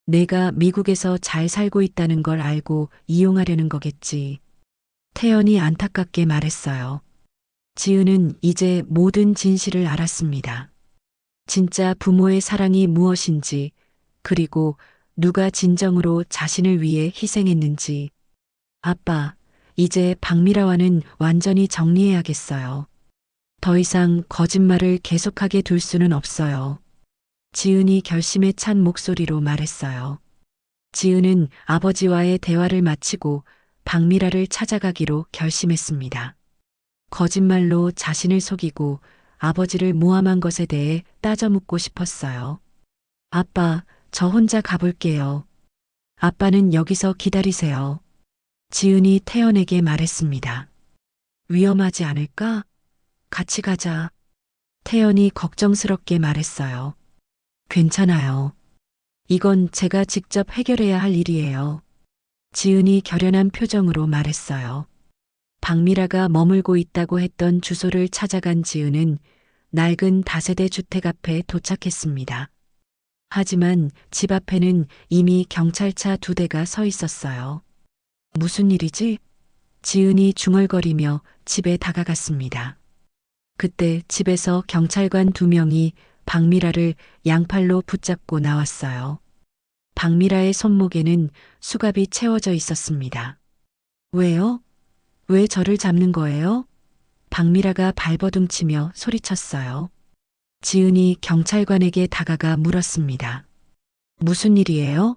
내가 미국에서 잘 살고 있다는 걸 알고 이용하려는 거겠지. 태연이 안타깝게 말했어요. 지은은 이제 모든 진실을 알았습니다. 진짜 부모의 사랑이 무엇인지, 그리고 누가 진정으로 자신을 위해 희생했는지. 아빠, 이제 박미라와는 완전히 정리해야겠어요. 더 이상 거짓말을 계속하게 둘 수는 없어요. 지은이 결심에 찬 목소리로 말했어요. 지은은 아버지와의 대화를 마치고 박미라를 찾아가기로 결심했습니다. 거짓말로 자신을 속이고 아버지를 모함한 것에 대해 따져 묻고 싶었어요. 아빠, 저 혼자 가볼게요. 아빠는 여기서 기다리세요. 지은이 태연에게 말했습니다. 위험하지 않을까? 같이 가자. 태연이 걱정스럽게 말했어요. 괜찮아요. 이건 제가 직접 해결해야 할 일이에요. 지은이 결연한 표정으로 말했어요. 박미라가 머물고 있다고 했던 주소를 찾아간 지은은 낡은 다세대 주택 앞에 도착했습니다. 하지만 집 앞에는 이미 경찰차 2대가 서 있었어요. 무슨 일이지? 지은이 중얼거리며 집에 다가갔습니다. 그때 집에서 경찰관 2명이 박미라를 양팔로 붙잡고 나왔어요. 박미라의 손목에는 수갑이 채워져 있었습니다. 왜요? 왜 저를 잡는 거예요? 박미라가 발버둥치며 소리쳤어요. 지은이 경찰관에게 다가가 물었습니다. 무슨 일이에요?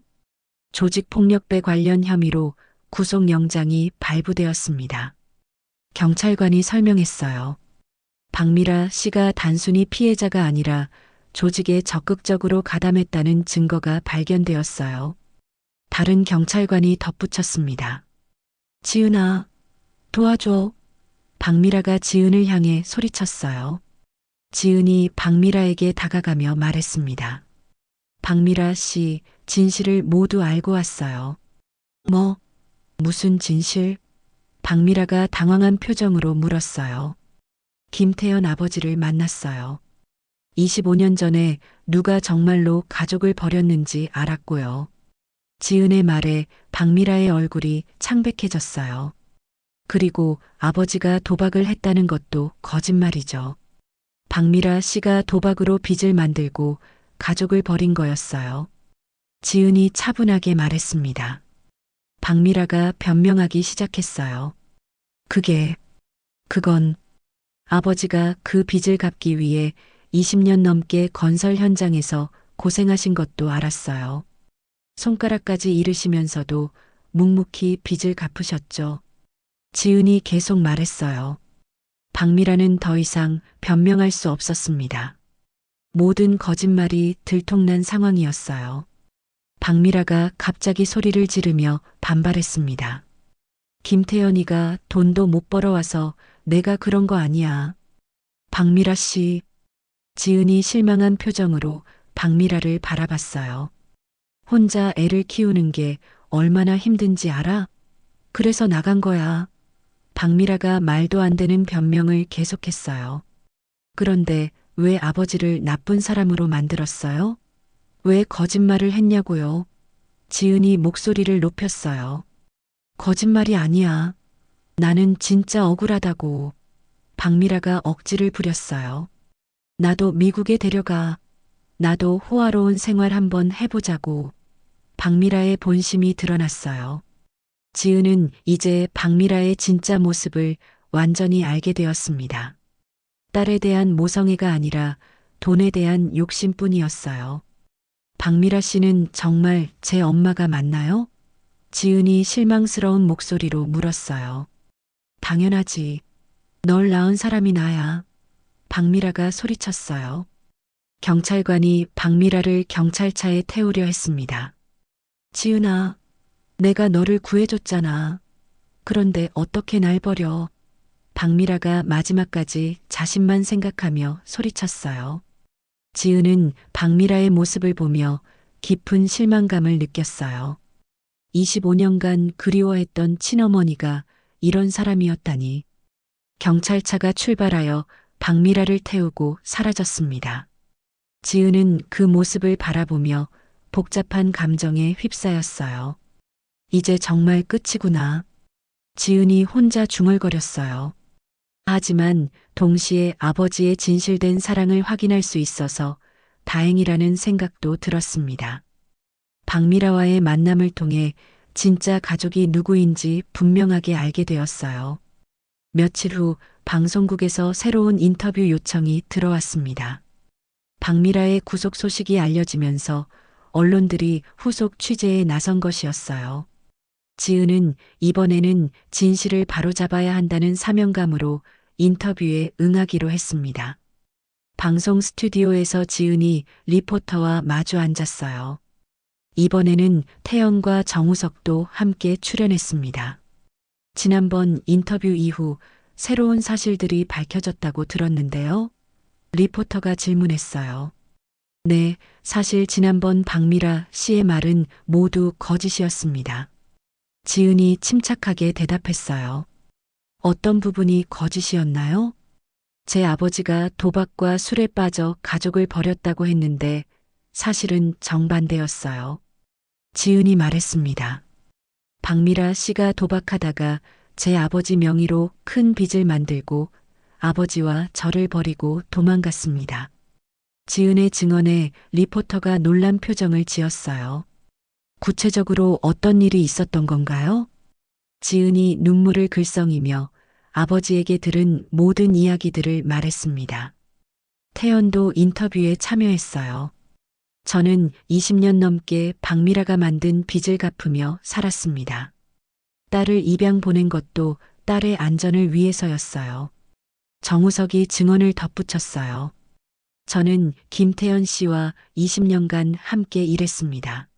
조직폭력배 관련 혐의로 구속영장이 발부되었습니다. 경찰관이 설명했어요. 박미라 씨가 단순히 피해자가 아니라 조직에 적극적으로 가담했다는 증거가 발견되었어요. 다른 경찰관이 덧붙였습니다. 지은아, 도와줘. 박미라가 지은을 향해 소리쳤어요. 지은이 박미라에게 다가가며 말했습니다. 박미라 씨, 진실을 모두 알고 왔어요. 뭐? 무슨 진실? 박미라가 당황한 표정으로 물었어요. 김태현 아버지를 만났어요. 25년 전에 누가 정말로 가족을 버렸는지 알았고요. 지은의 말에 박미라의 얼굴이 창백해졌어요. 그리고 아버지가 도박을 했다는 것도 거짓말이죠. 박미라 씨가 도박으로 빚을 만들고 가족을 버린 거였어요. 지은이 차분하게 말했습니다. 박미라가 변명하기 시작했어요. 그건 아버지가 그 빚을 갚기 위해 20년 넘게 건설 현장에서 고생하신 것도 알았어요. 손가락까지 잃으시면서도 묵묵히 빚을 갚으셨죠. 지은이 계속 말했어요. 박미라는 더 이상 변명할 수 없었습니다. 모든 거짓말이 들통난 상황이었어요. 박미라가 갑자기 소리를 지르며 반발했습니다. 김태현이가 돈도 못 벌어와서 내가 그런 거 아니야. 박미라 씨. 지은이 실망한 표정으로 박미라를 바라봤어요. 혼자 애를 키우는 게 얼마나 힘든지 알아? 그래서 나간 거야. 박미라가 말도 안 되는 변명을 계속했어요. 그런데 왜 아버지를 나쁜 사람으로 만들었어요? 왜 거짓말을 했냐고요? 지은이 목소리를 높였어요. 거짓말이 아니야. 나는 진짜 억울하다고. 박미라가 억지를 부렸어요. 나도 미국에 데려가. 나도 호화로운 생활 한번 해보자고. 박미라의 본심이 드러났어요. 지은은 이제 박미라의 진짜 모습을 완전히 알게 되었습니다. 딸에 대한 모성애가 아니라 돈에 대한 욕심뿐이었어요. 박미라 씨는 정말 제 엄마가 맞나요? 지은이 실망스러운 목소리로 물었어요. 당연하지. 널 낳은 사람이 나야. 박미라가 소리쳤어요. 경찰관이 박미라를 경찰차에 태우려 했습니다. 지은아, 내가 너를 구해줬잖아. 그런데 어떻게 날 버려? 박미라가 마지막까지 자신만 생각하며 소리쳤어요. 지은은 박미라의 모습을 보며 깊은 실망감을 느꼈어요. 25년간 그리워했던 친어머니가 이런 사람이었다니. 경찰차가 출발하여 박미라를 태우고 사라졌습니다. 지은은 그 모습을 바라보며 복잡한 감정에 휩싸였어요. 이제 정말 끝이구나. 지은이 혼자 중얼거렸어요. 하지만 동시에 아버지의 진실된 사랑을 확인할 수 있어서 다행이라는 생각도 들었습니다. 박미라와의 만남을 통해 진짜 가족이 누구인지 분명하게 알게 되었어요. 며칠 후 방송국에서 새로운 인터뷰 요청이 들어왔습니다. 박미라의 구속 소식이 알려지면서 언론들이 후속 취재에 나선 것이었어요. 지은은 이번에는 진실을 바로잡아야 한다는 사명감으로 인터뷰에 응하기로 했습니다. 방송 스튜디오에서 지은이 리포터와 마주 앉았어요. 이번에는 태연과 정우석도 함께 출연했습니다. 지난번 인터뷰 이후 새로운 사실들이 밝혀졌다고 들었는데요. 리포터가 질문했어요. 네, 사실 지난번 박미라 씨의 말은 모두 거짓이었습니다. 지은이 침착하게 대답했어요. 어떤 부분이 거짓이었나요? 제 아버지가 도박과 술에 빠져 가족을 버렸다고 했는데 사실은 정반대였어요. 지은이 말했습니다. 박미라 씨가 도박하다가 제 아버지 명의로 큰 빚을 만들고 아버지와 저를 버리고 도망갔습니다. 지은의 증언에 리포터가 놀란 표정을 지었어요. 구체적으로 어떤 일이 있었던 건가요? 지은이 눈물을 글썽이며 아버지에게 들은 모든 이야기들을 말했습니다. 태연도 인터뷰에 참여했어요. 저는 20년 넘게 박미라가 만든 빚을 갚으며 살았습니다. 딸을 입양 보낸 것도 딸의 안전을 위해서였어요. 정우석이 증언을 덧붙였어요. 저는 김태연 씨와 20년간 함께 일했습니다.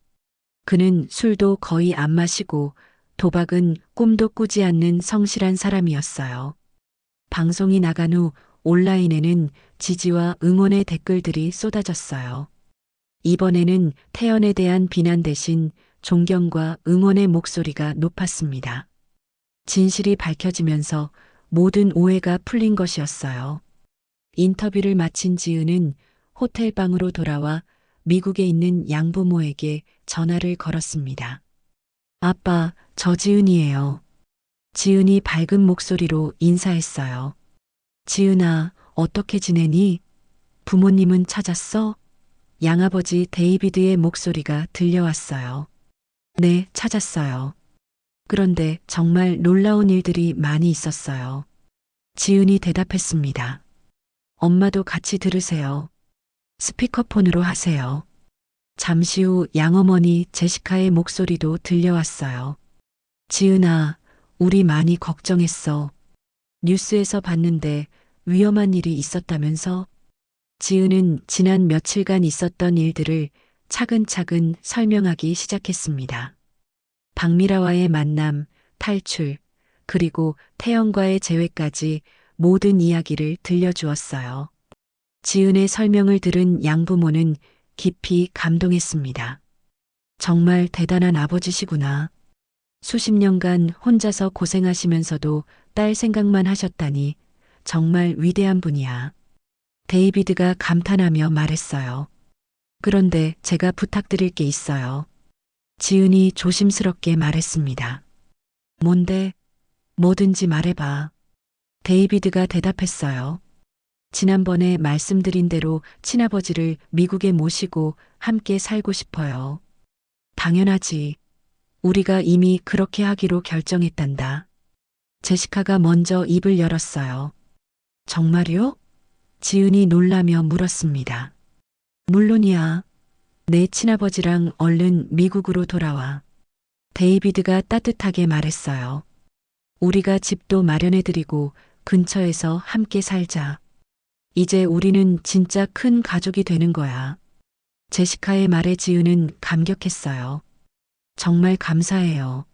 그는 술도 거의 안 마시고 도박은 꿈도 꾸지 않는 성실한 사람이었어요. 방송이 나간 후 온라인에는 지지와 응원의 댓글들이 쏟아졌어요. 이번에는 태연에 대한 비난 대신 존경과 응원의 목소리가 높았습니다. 진실이 밝혀지면서 모든 오해가 풀린 것이었어요. 인터뷰를 마친 지은은 호텔 방으로 돌아와 미국에 있는 양부모에게 전화를 걸었습니다. 아빠, 저 지은이에요. 지은이 밝은 목소리로 인사했어요. 지은아, 어떻게 지내니? 부모님은 찾았어? 양아버지 데이비드의 목소리가 들려왔어요. 네, 찾았어요. 그런데 정말 놀라운 일들이 많이 있었어요. 지은이 대답했습니다. 엄마도 같이 들으세요. 스피커폰으로 하세요. 잠시 후 양어머니 제시카의 목소리도 들려왔어요. 지은아, 우리 많이 걱정했어. 뉴스에서 봤는데 위험한 일이 있었다면서? 지은은 지난 며칠간 있었던 일들을 차근차근 설명하기 시작했습니다. 박미라와의 만남, 탈출, 그리고 태연과의 재회까지 모든 이야기를 들려주었어요. 지은의 설명을 들은 양부모는 깊이 감동했습니다. 정말 대단한 아버지시구나. 수십 년간 혼자서 고생하시면서도 딸 생각만 하셨다니 정말 위대한 분이야. 데이비드가 감탄하며 말했어요. 그런데 제가 부탁드릴 게 있어요. 지은이 조심스럽게 말했습니다. 뭔데? 뭐든지 말해봐. 데이비드가 대답했어요. 지난번에 말씀드린 대로 친아버지를 미국에 모시고 함께 살고 싶어요. 당연하지. 우리가 이미 그렇게 하기로 결정했단다. 제시카가 먼저 입을 열었어요. 정말요? 지은이 놀라며 물었습니다. 물론이야. 내 친아버지랑 얼른 미국으로 돌아와. 데이비드가 따뜻하게 말했어요. 우리가 집도 마련해드리고 근처에서 함께 살자. 이제 우리는 진짜 큰 가족이 되는 거야. 제시카의 말에 지은은 감격했어요. 정말 감사해요.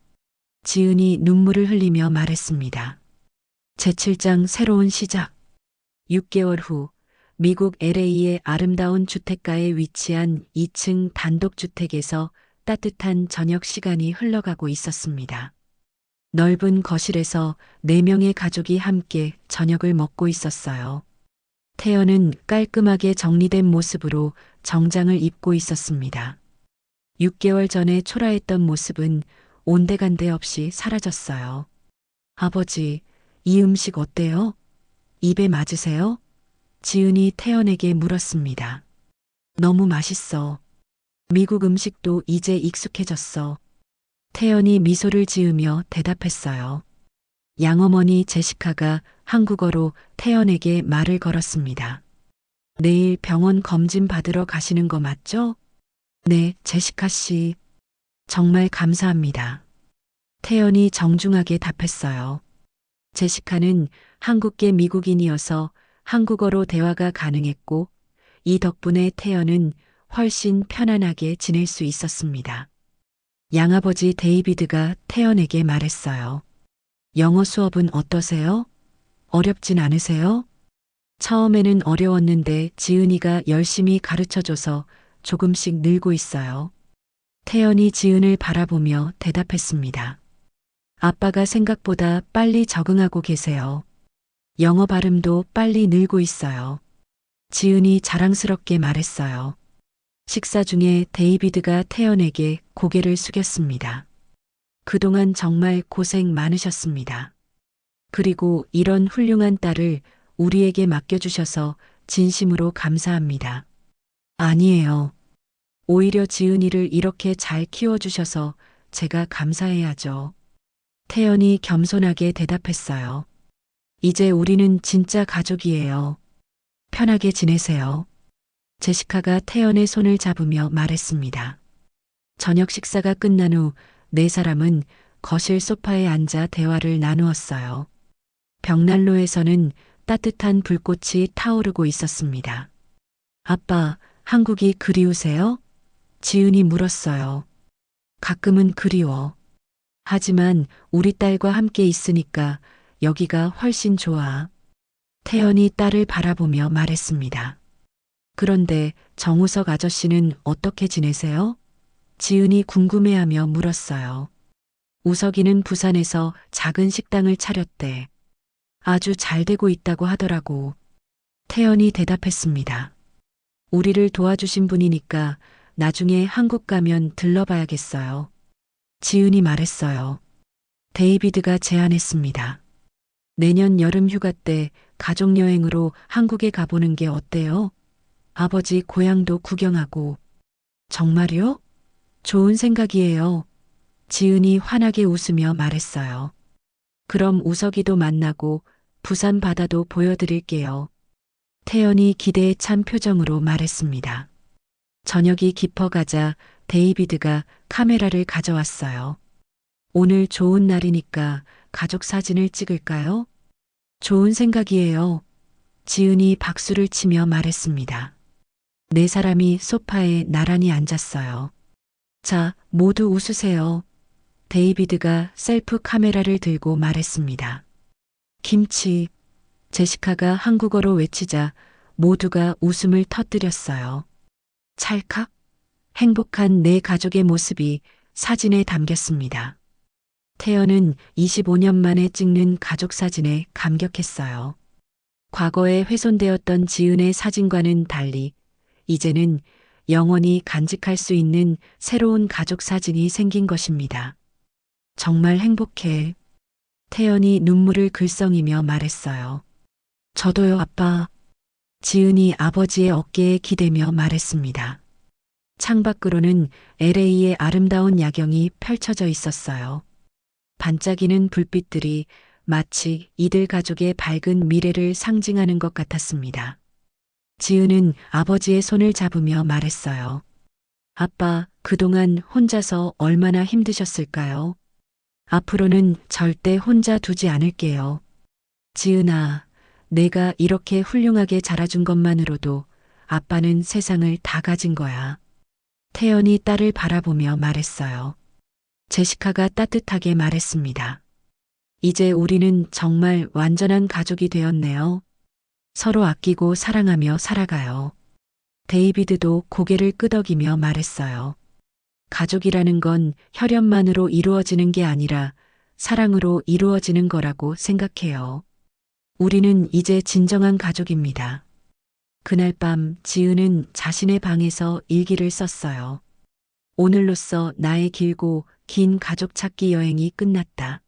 지은이 눈물을 흘리며 말했습니다. 제7장 새로운 시작. 6개월 후 미국 LA의 아름다운 주택가에 위치한 2층 단독주택에서 따뜻한 저녁 시간이 흘러가고 있었습니다. 넓은 거실에서 4명의 가족이 함께 저녁을 먹고 있었어요. 태연은 깔끔하게 정리된 모습으로 정장을 입고 있었습니다. 6개월 전에 초라했던 모습은 온데간데 없이 사라졌어요. 아버지, 이 음식 어때요? 입에 맞으세요? 지은이 태연에게 물었습니다. 너무 맛있어. 미국 음식도 이제 익숙해졌어. 태연이 미소를 지으며 대답했어요. 양어머니 제시카가 한국어로 태연에게 말을 걸었습니다. 내일 병원 검진 받으러 가시는 거 맞죠? 네, 제시카 씨. 정말 감사합니다. 태연이 정중하게 답했어요. 제시카는 한국계 미국인이어서 한국어로 대화가 가능했고 이 덕분에 태연은 훨씬 편안하게 지낼 수 있었습니다. 양아버지 데이비드가 태연에게 말했어요. 영어 수업은 어떠세요? 어렵진 않으세요? 처음에는 어려웠는데 지은이가 열심히 가르쳐줘서 조금씩 늘고 있어요. 태연이 지은을 바라보며 대답했습니다. 아빠가 생각보다 빨리 적응하고 계세요. 영어 발음도 빨리 늘고 있어요. 지은이 자랑스럽게 말했어요. 식사 중에 데이비드가 태연에게 고개를 숙였습니다. 그동안 정말 고생 많으셨습니다. 그리고 이런 훌륭한 딸을 우리에게 맡겨주셔서 진심으로 감사합니다. 아니에요. 오히려 지은이를 이렇게 잘 키워주셔서 제가 감사해야죠. 태연이 겸손하게 대답했어요. 이제 우리는 진짜 가족이에요. 편하게 지내세요. 제시카가 태연의 손을 잡으며 말했습니다. 저녁 식사가 끝난 후 네 사람은 거실 소파에 앉아 대화를 나누었어요. 벽난로에서는 따뜻한 불꽃이 타오르고 있었습니다. 아빠, 한국이 그리우세요? 지은이 물었어요. 가끔은 그리워. 하지만 우리 딸과 함께 있으니까 여기가 훨씬 좋아. 태연이 딸을 바라보며 말했습니다. 그런데 정우석 아저씨는 어떻게 지내세요? 지은이 궁금해하며 물었어요. 우석이는 부산에서 작은 식당을 차렸대. 아주 잘 되고 있다고 하더라고. 태연이 대답했습니다. 우리를 도와주신 분이니까 나중에 한국 가면 들러봐야겠어요. 지은이 말했어요. 데이비드가 제안했습니다. 내년 여름 휴가 때 가족여행으로 한국에 가보는 게 어때요? 아버지 고향도 구경하고. 정말요? 좋은 생각이에요. 지은이 환하게 웃으며 말했어요. 그럼 우석이도 만나고 부산 바다도 보여드릴게요. 태연이 기대에 찬 표정으로 말했습니다. 저녁이 깊어가자 데이비드가 카메라를 가져왔어요. 오늘 좋은 날이니까 가족 사진을 찍을까요? 좋은 생각이에요. 지은이 박수를 치며 말했습니다. 네 사람이 소파에 나란히 앉았어요. 자, 모두 웃으세요. 데이비드가 셀프 카메라를 들고 말했습니다. 김치. 제시카가 한국어로 외치자 모두가 웃음을 터뜨렸어요. 찰칵. 행복한 네 가족의 모습이 사진에 담겼습니다. 태연은 25년 만에 찍는 가족 사진에 감격했어요. 과거에 훼손되었던 지은의 사진과는 달리 이제는 영원히 간직할 수 있는 새로운 가족 사진이 생긴 것입니다. 정말 행복해. 태연이 눈물을 글썽이며 말했어요. 저도요, 아빠. 지은이 아버지의 어깨에 기대며 말했습니다. 창밖으로는 LA의 아름다운 야경이 펼쳐져 있었어요. 반짝이는 불빛들이 마치 이들 가족의 밝은 미래를 상징하는 것 같았습니다. 지은은 아버지의 손을 잡으며 말했어요. 아빠, 그동안 혼자서 얼마나 힘드셨을까요? 앞으로는 절대 혼자 두지 않을게요. 지은아, 내가 이렇게 훌륭하게 자라준 것만으로도 아빠는 세상을 다 가진 거야. 태연이 딸을 바라보며 말했어요. 제시카가 따뜻하게 말했습니다. 이제 우리는 정말 완전한 가족이 되었네요. 서로 아끼고 사랑하며 살아가요. 데이비드도 고개를 끄덕이며 말했어요. 가족이라는 건 혈연만으로 이루어지는 게 아니라 사랑으로 이루어지는 거라고 생각해요. 우리는 이제 진정한 가족입니다. 그날 밤 지은은 자신의 방에서 일기를 썼어요. 오늘로써 나의 길고 긴 가족 찾기 여행이 끝났다.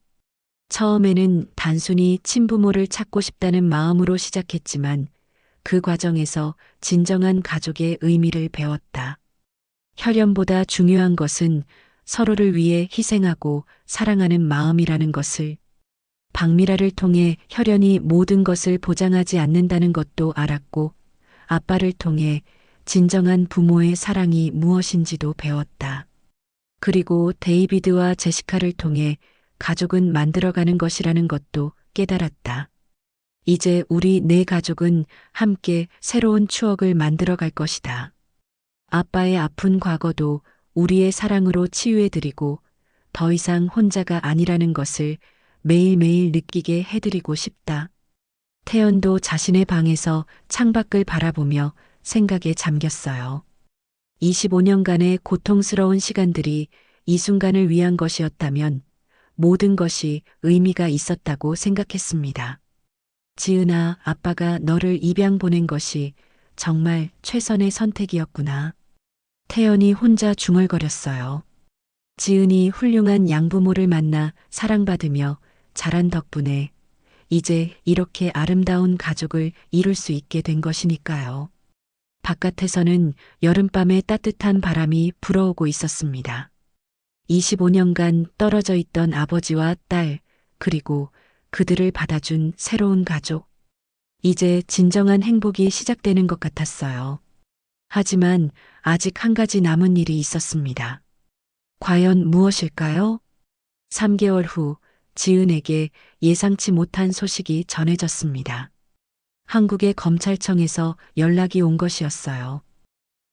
처음에는 단순히 친부모를 찾고 싶다는 마음으로 시작했지만 그 과정에서 진정한 가족의 의미를 배웠다. 혈연보다 중요한 것은 서로를 위해 희생하고 사랑하는 마음이라는 것을, 박미라를 통해 혈연이 모든 것을 보장하지 않는다는 것도 알았고, 아빠를 통해 진정한 부모의 사랑이 무엇인지도 배웠다. 그리고 데이비드와 제시카를 통해 가족은 만들어가는 것이라는 것도 깨달았다. 이제 우리 네 가족은 함께 새로운 추억을 만들어갈 것이다. 아빠의 아픈 과거도 우리의 사랑으로 치유해드리고 더 이상 혼자가 아니라는 것을 매일매일 느끼게 해드리고 싶다. 태연도 자신의 방에서 창밖을 바라보며 생각에 잠겼어요. 25년간의 고통스러운 시간들이 이 순간을 위한 것이었다면 모든 것이 의미가 있었다고 생각했습니다. 지은아, 아빠가 너를 입양 보낸 것이 정말 최선의 선택이었구나. 태연이 혼자 중얼거렸어요. 지은이 훌륭한 양부모를 만나 사랑받으며 자란 덕분에 이제 이렇게 아름다운 가족을 이룰 수 있게 된 것이니까요. 바깥에서는 여름밤의 따뜻한 바람이 불어오고 있었습니다. 25년간 떨어져 있던 아버지와 딸, 그리고 그들을 받아준 새로운 가족. 이제 진정한 행복이 시작되는 것 같았어요. 하지만 아직 한 가지 남은 일이 있었습니다. 과연 무엇일까요? 3개월 후 지은에게 예상치 못한 소식이 전해졌습니다. 한국의 검찰청에서 연락이 온 것이었어요.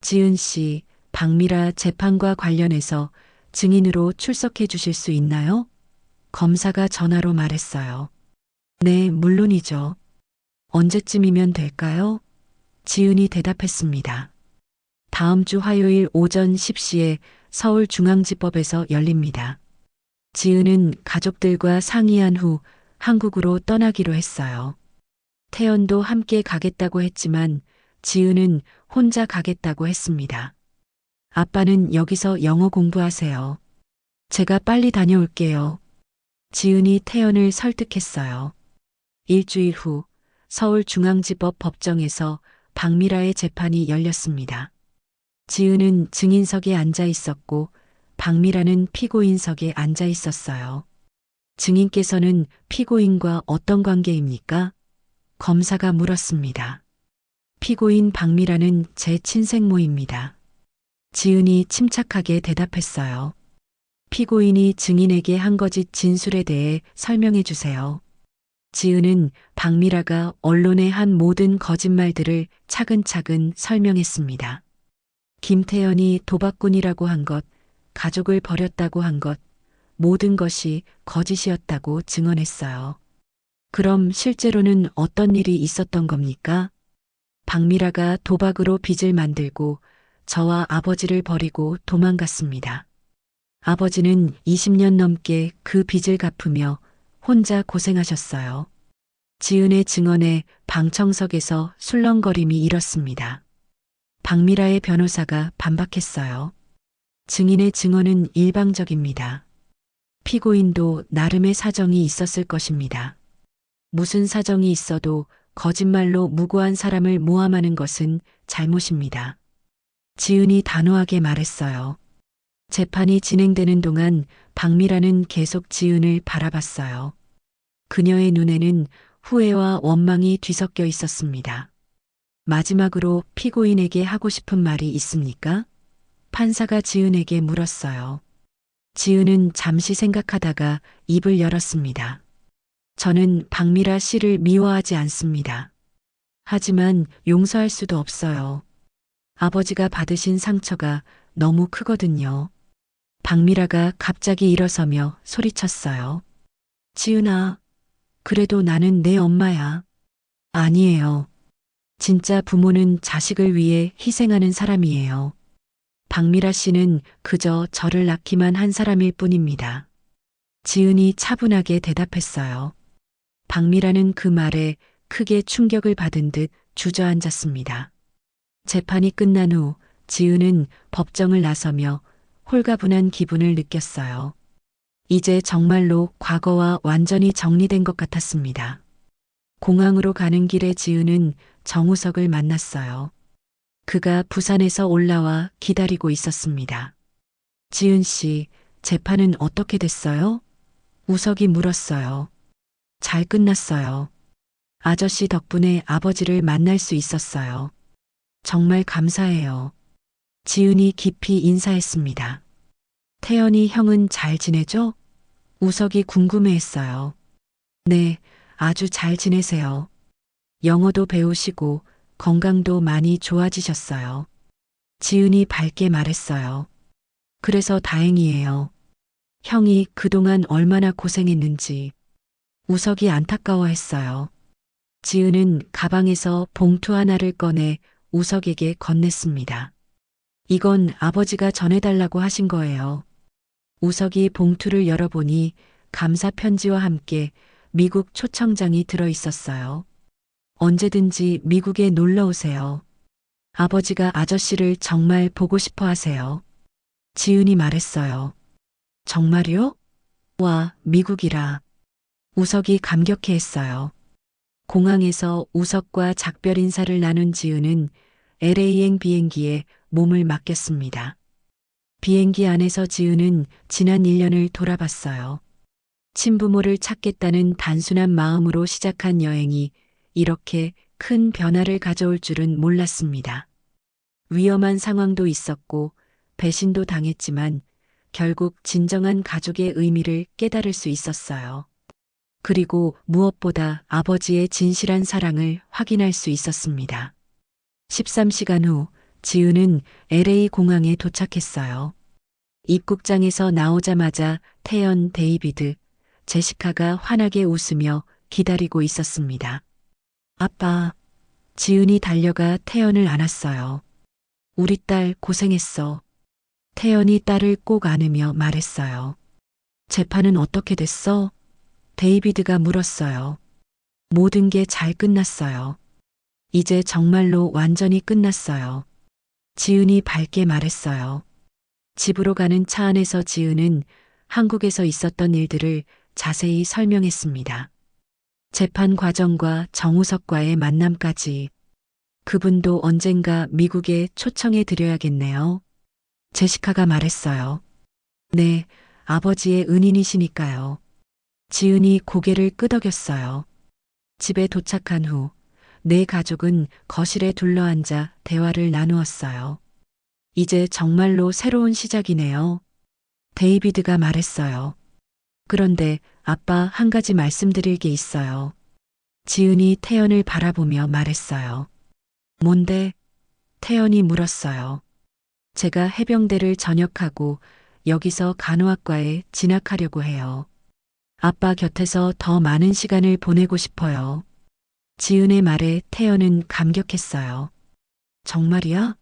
지은 씨, 박미라 재판과 관련해서 증인으로 출석해 주실 수 있나요? 검사가 전화로 말했어요. 네, 물론이죠. 언제쯤이면 될까요? 지은이 대답했습니다. 다음 주 화요일 오전 10시에 서울중앙지법에서 열립니다. 지은은 가족들과 상의한 후 한국으로 떠나기로 했어요. 태연도 함께 가겠다고 했지만 지은은 혼자 가겠다고 했습니다. 아빠는 여기서 영어 공부하세요. 제가 빨리 다녀올게요. 지은이 태연을 설득했어요. 일주일 후 서울중앙지법 법정에서 박미라의 재판이 열렸습니다. 지은은 증인석에 앉아 있었고 박미라는 피고인석에 앉아 있었어요. 증인께서는 피고인과 어떤 관계입니까? 검사가 물었습니다. 피고인 박미라는 제 친생모입니다. 지은이 침착하게 대답했어요. 피고인이 증인에게 한 거짓 진술에 대해 설명해 주세요. 지은은 박미라가 언론에 한 모든 거짓말들을 차근차근 설명했습니다. 김태연이 도박꾼이라고 한 것, 가족을 버렸다고 한 것, 모든 것이 거짓이었다고 증언했어요. 그럼 실제로는 어떤 일이 있었던 겁니까? 박미라가 도박으로 빚을 만들고 저와 아버지를 버리고 도망갔습니다. 아버지는 20년 넘게 그 빚을 갚으며 혼자 고생하셨어요. 지은의 증언에 방청석에서 술렁거림이 일었습니다. 박미라의 변호사가 반박했어요. 증인의 증언은 일방적입니다. 피고인도 나름의 사정이 있었을 것입니다. 무슨 사정이 있어도 거짓말로 무고한 사람을 모함하는 것은 잘못입니다. 지은이 단호하게 말했어요. 재판이 진행되는 동안 박미라는 계속 지은을 바라봤어요. 그녀의 눈에는 후회와 원망이 뒤섞여 있었습니다. 마지막으로 피고인에게 하고 싶은 말이 있습니까? 판사가 지은에게 물었어요. 지은은 잠시 생각하다가 입을 열었습니다. 저는 박미라 씨를 미워하지 않습니다. 하지만 용서할 수도 없어요. 아버지가 받으신 상처가 너무 크거든요. 박미라가 갑자기 일어서며 소리쳤어요. 지은아, 그래도 나는 내 엄마야. 아니에요. 진짜 부모는 자식을 위해 희생하는 사람이에요. 박미라 씨는 그저 저를 낳기만 한 사람일 뿐입니다. 지은이 차분하게 대답했어요. 박미라는 그 말에 크게 충격을 받은 듯 주저앉았습니다. 재판이 끝난 후 지은은 법정을 나서며 홀가분한 기분을 느꼈어요. 이제 정말로 과거와 완전히 정리된 것 같았습니다. 공항으로 가는 길에 지은은 정우석을 만났어요. 그가 부산에서 올라와 기다리고 있었습니다. 지은 씨, 재판은 어떻게 됐어요? 우석이 물었어요. 잘 끝났어요. 아저씨 덕분에 아버지를 만날 수 있었어요. 정말 감사해요. 지은이 깊이 인사했습니다. 태연이 형은 잘 지내죠? 우석이 궁금해했어요. 네, 아주 잘 지내세요. 영어도 배우시고 건강도 많이 좋아지셨어요. 지은이 밝게 말했어요. 그래서 다행이에요. 형이 그동안 얼마나 고생했는지. 우석이 안타까워했어요. 지은은 가방에서 봉투 하나를 꺼내 우석에게 건넸습니다. 이건 아버지가 전해달라고 하신 거예요. 우석이 봉투를 열어보니 감사 편지와 함께 미국 초청장이 들어 있었어요. 언제든지 미국에 놀러 오세요. 아버지가 아저씨를 정말 보고 싶어 하세요. 지은이 말했어요. 정말요? 와, 미국이라. 우석이 감격해했어요. 공항에서 우석과 작별 인사를 나눈 지은은 LA행 비행기에 몸을 맡겼습니다. 비행기 안에서 지은은 지난 1년을 돌아봤어요. 친부모를 찾겠다는 단순한 마음으로 시작한 여행이 이렇게 큰 변화를 가져올 줄은 몰랐습니다. 위험한 상황도 있었고 배신도 당했지만 결국 진정한 가족의 의미를 깨달을 수 있었어요. 그리고 무엇보다 아버지의 진실한 사랑을 확인할 수 있었습니다. 13시간 후 지은은 LA 공항에 도착했어요. 입국장에서 나오자마자 태연, 데이비드, 제시카가 환하게 웃으며 기다리고 있었습니다. 아빠, 지은이 달려가 태연을 안았어요. 우리 딸 고생했어. 태연이 딸을 꼭 안으며 말했어요. 재판은 어떻게 됐어? 데이비드가 물었어요. 모든 게 잘 끝났어요. 이제 정말로 완전히 끝났어요. 지은이 밝게 말했어요. 집으로 가는 차 안에서 지은은 한국에서 있었던 일들을 자세히 설명했습니다. 재판 과정과 정우석과의 만남까지. 그분도 언젠가 미국에 초청해 드려야겠네요. 제시카가 말했어요. 네, 아버지의 은인이시니까요. 지은이 고개를 끄덕였어요. 집에 도착한 후 네 가족은 거실에 둘러앉아 대화를 나누었어요. 이제 정말로 새로운 시작이네요. 데이비드가 말했어요. 그런데 아빠, 한 가지 말씀드릴 게 있어요. 지은이 태연을 바라보며 말했어요. 뭔데? 태연이 물었어요. 제가 해병대를 전역하고 여기서 간호학과에 진학하려고 해요. 아빠 곁에서 더 많은 시간을 보내고 싶어요. 지은의 말에 태연은 감격했어요. 정말이야?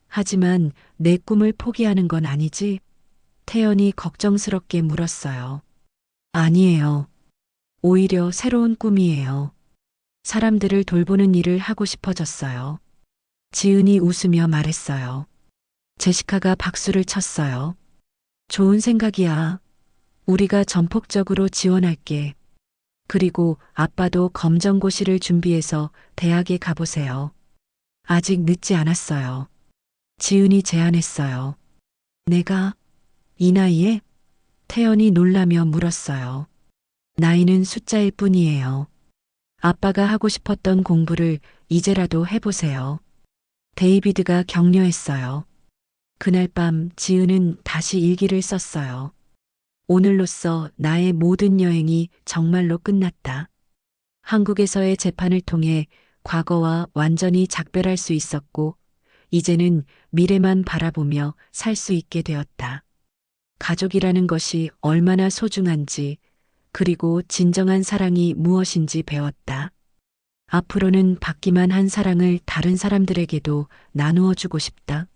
하지만 내 꿈을 포기하는 건 아니지? 태연이 걱정스럽게 물었어요. 아니에요. 오히려 새로운 꿈이에요. 사람들을 돌보는 일을 하고 싶어졌어요. 지은이 웃으며 말했어요. 제시카가 박수를 쳤어요. 좋은 생각이야. 우리가 전폭적으로 지원할게. 그리고 아빠도 검정고시를 준비해서 대학에 가보세요. 아직 늦지 않았어요. 지은이 제안했어요. 내가 이 나이에? 태연이 놀라며 물었어요. 나이는 숫자일 뿐이에요. 아빠가 하고 싶었던 공부를 이제라도 해보세요. 데이비드가 격려했어요. 그날 밤 지은은 다시 일기를 썼어요. 오늘로써 나의 모든 여행이 정말로 끝났다. 한국에서의 재판을 통해 과거와 완전히 작별할 수 있었고, 이제는 미래만 바라보며 살 수 있게 되었다. 가족이라는 것이 얼마나 소중한지, 그리고 진정한 사랑이 무엇인지 배웠다. 앞으로는 받기만 한 사랑을 다른 사람들에게도 나누어 주고 싶다.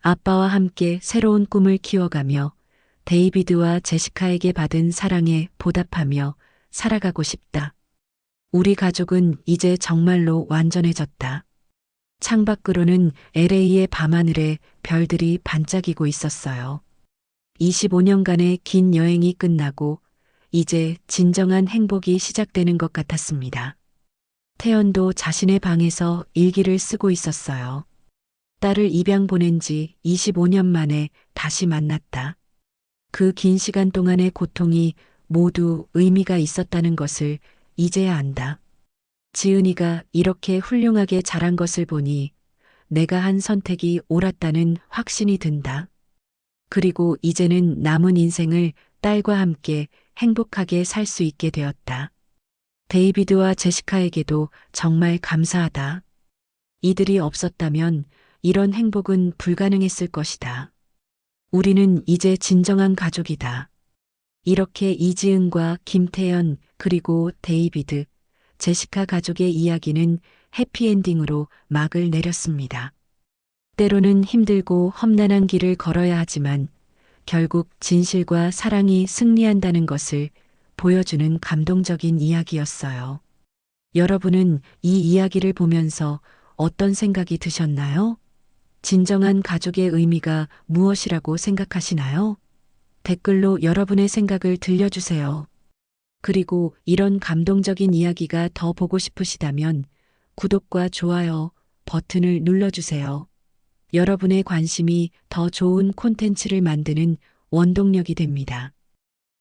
아빠와 함께 새로운 꿈을 키워가며 데이비드와 제시카에게 받은 사랑에 보답하며 살아가고 싶다. 우리 가족은 이제 정말로 완전해졌다. 창밖으로는 LA의 밤하늘에 별들이 반짝이고 있었어요. 25년간의 긴 여행이 끝나고 이제 진정한 행복이 시작되는 것 같았습니다. 태연도 자신의 방에서 일기를 쓰고 있었어요. 딸을 입양 보낸 지 25년 만에 다시 만났다. 그 긴 시간 동안의 고통이 모두 의미가 있었다는 것을 이제야 안다. 지은이가 이렇게 훌륭하게 자란 것을 보니 내가 한 선택이 옳았다는 확신이 든다. 그리고 이제는 남은 인생을 딸과 함께 행복하게 살 수 있게 되었다. 데이비드와 제시카에게도 정말 감사하다. 이들이 없었다면 이런 행복은 불가능했을 것이다. 우리는 이제 진정한 가족이다. 이렇게 이지은과 김태연 그리고 데이비드, 제시카 가족의 이야기는 해피엔딩으로 막을 내렸습니다. 때로는 힘들고 험난한 길을 걸어야 하지만 결국 진실과 사랑이 승리한다는 것을 보여주는 감동적인 이야기였어요. 여러분은 이 이야기를 보면서 어떤 생각이 드셨나요? 진정한 가족의 의미가 무엇이라고 생각하시나요? 댓글로 여러분의 생각을 들려주세요. 그리고 이런 감동적인 이야기가 더 보고 싶으시다면 구독과 좋아요 버튼을 눌러주세요. 여러분의 관심이 더 좋은 콘텐츠를 만드는 원동력이 됩니다.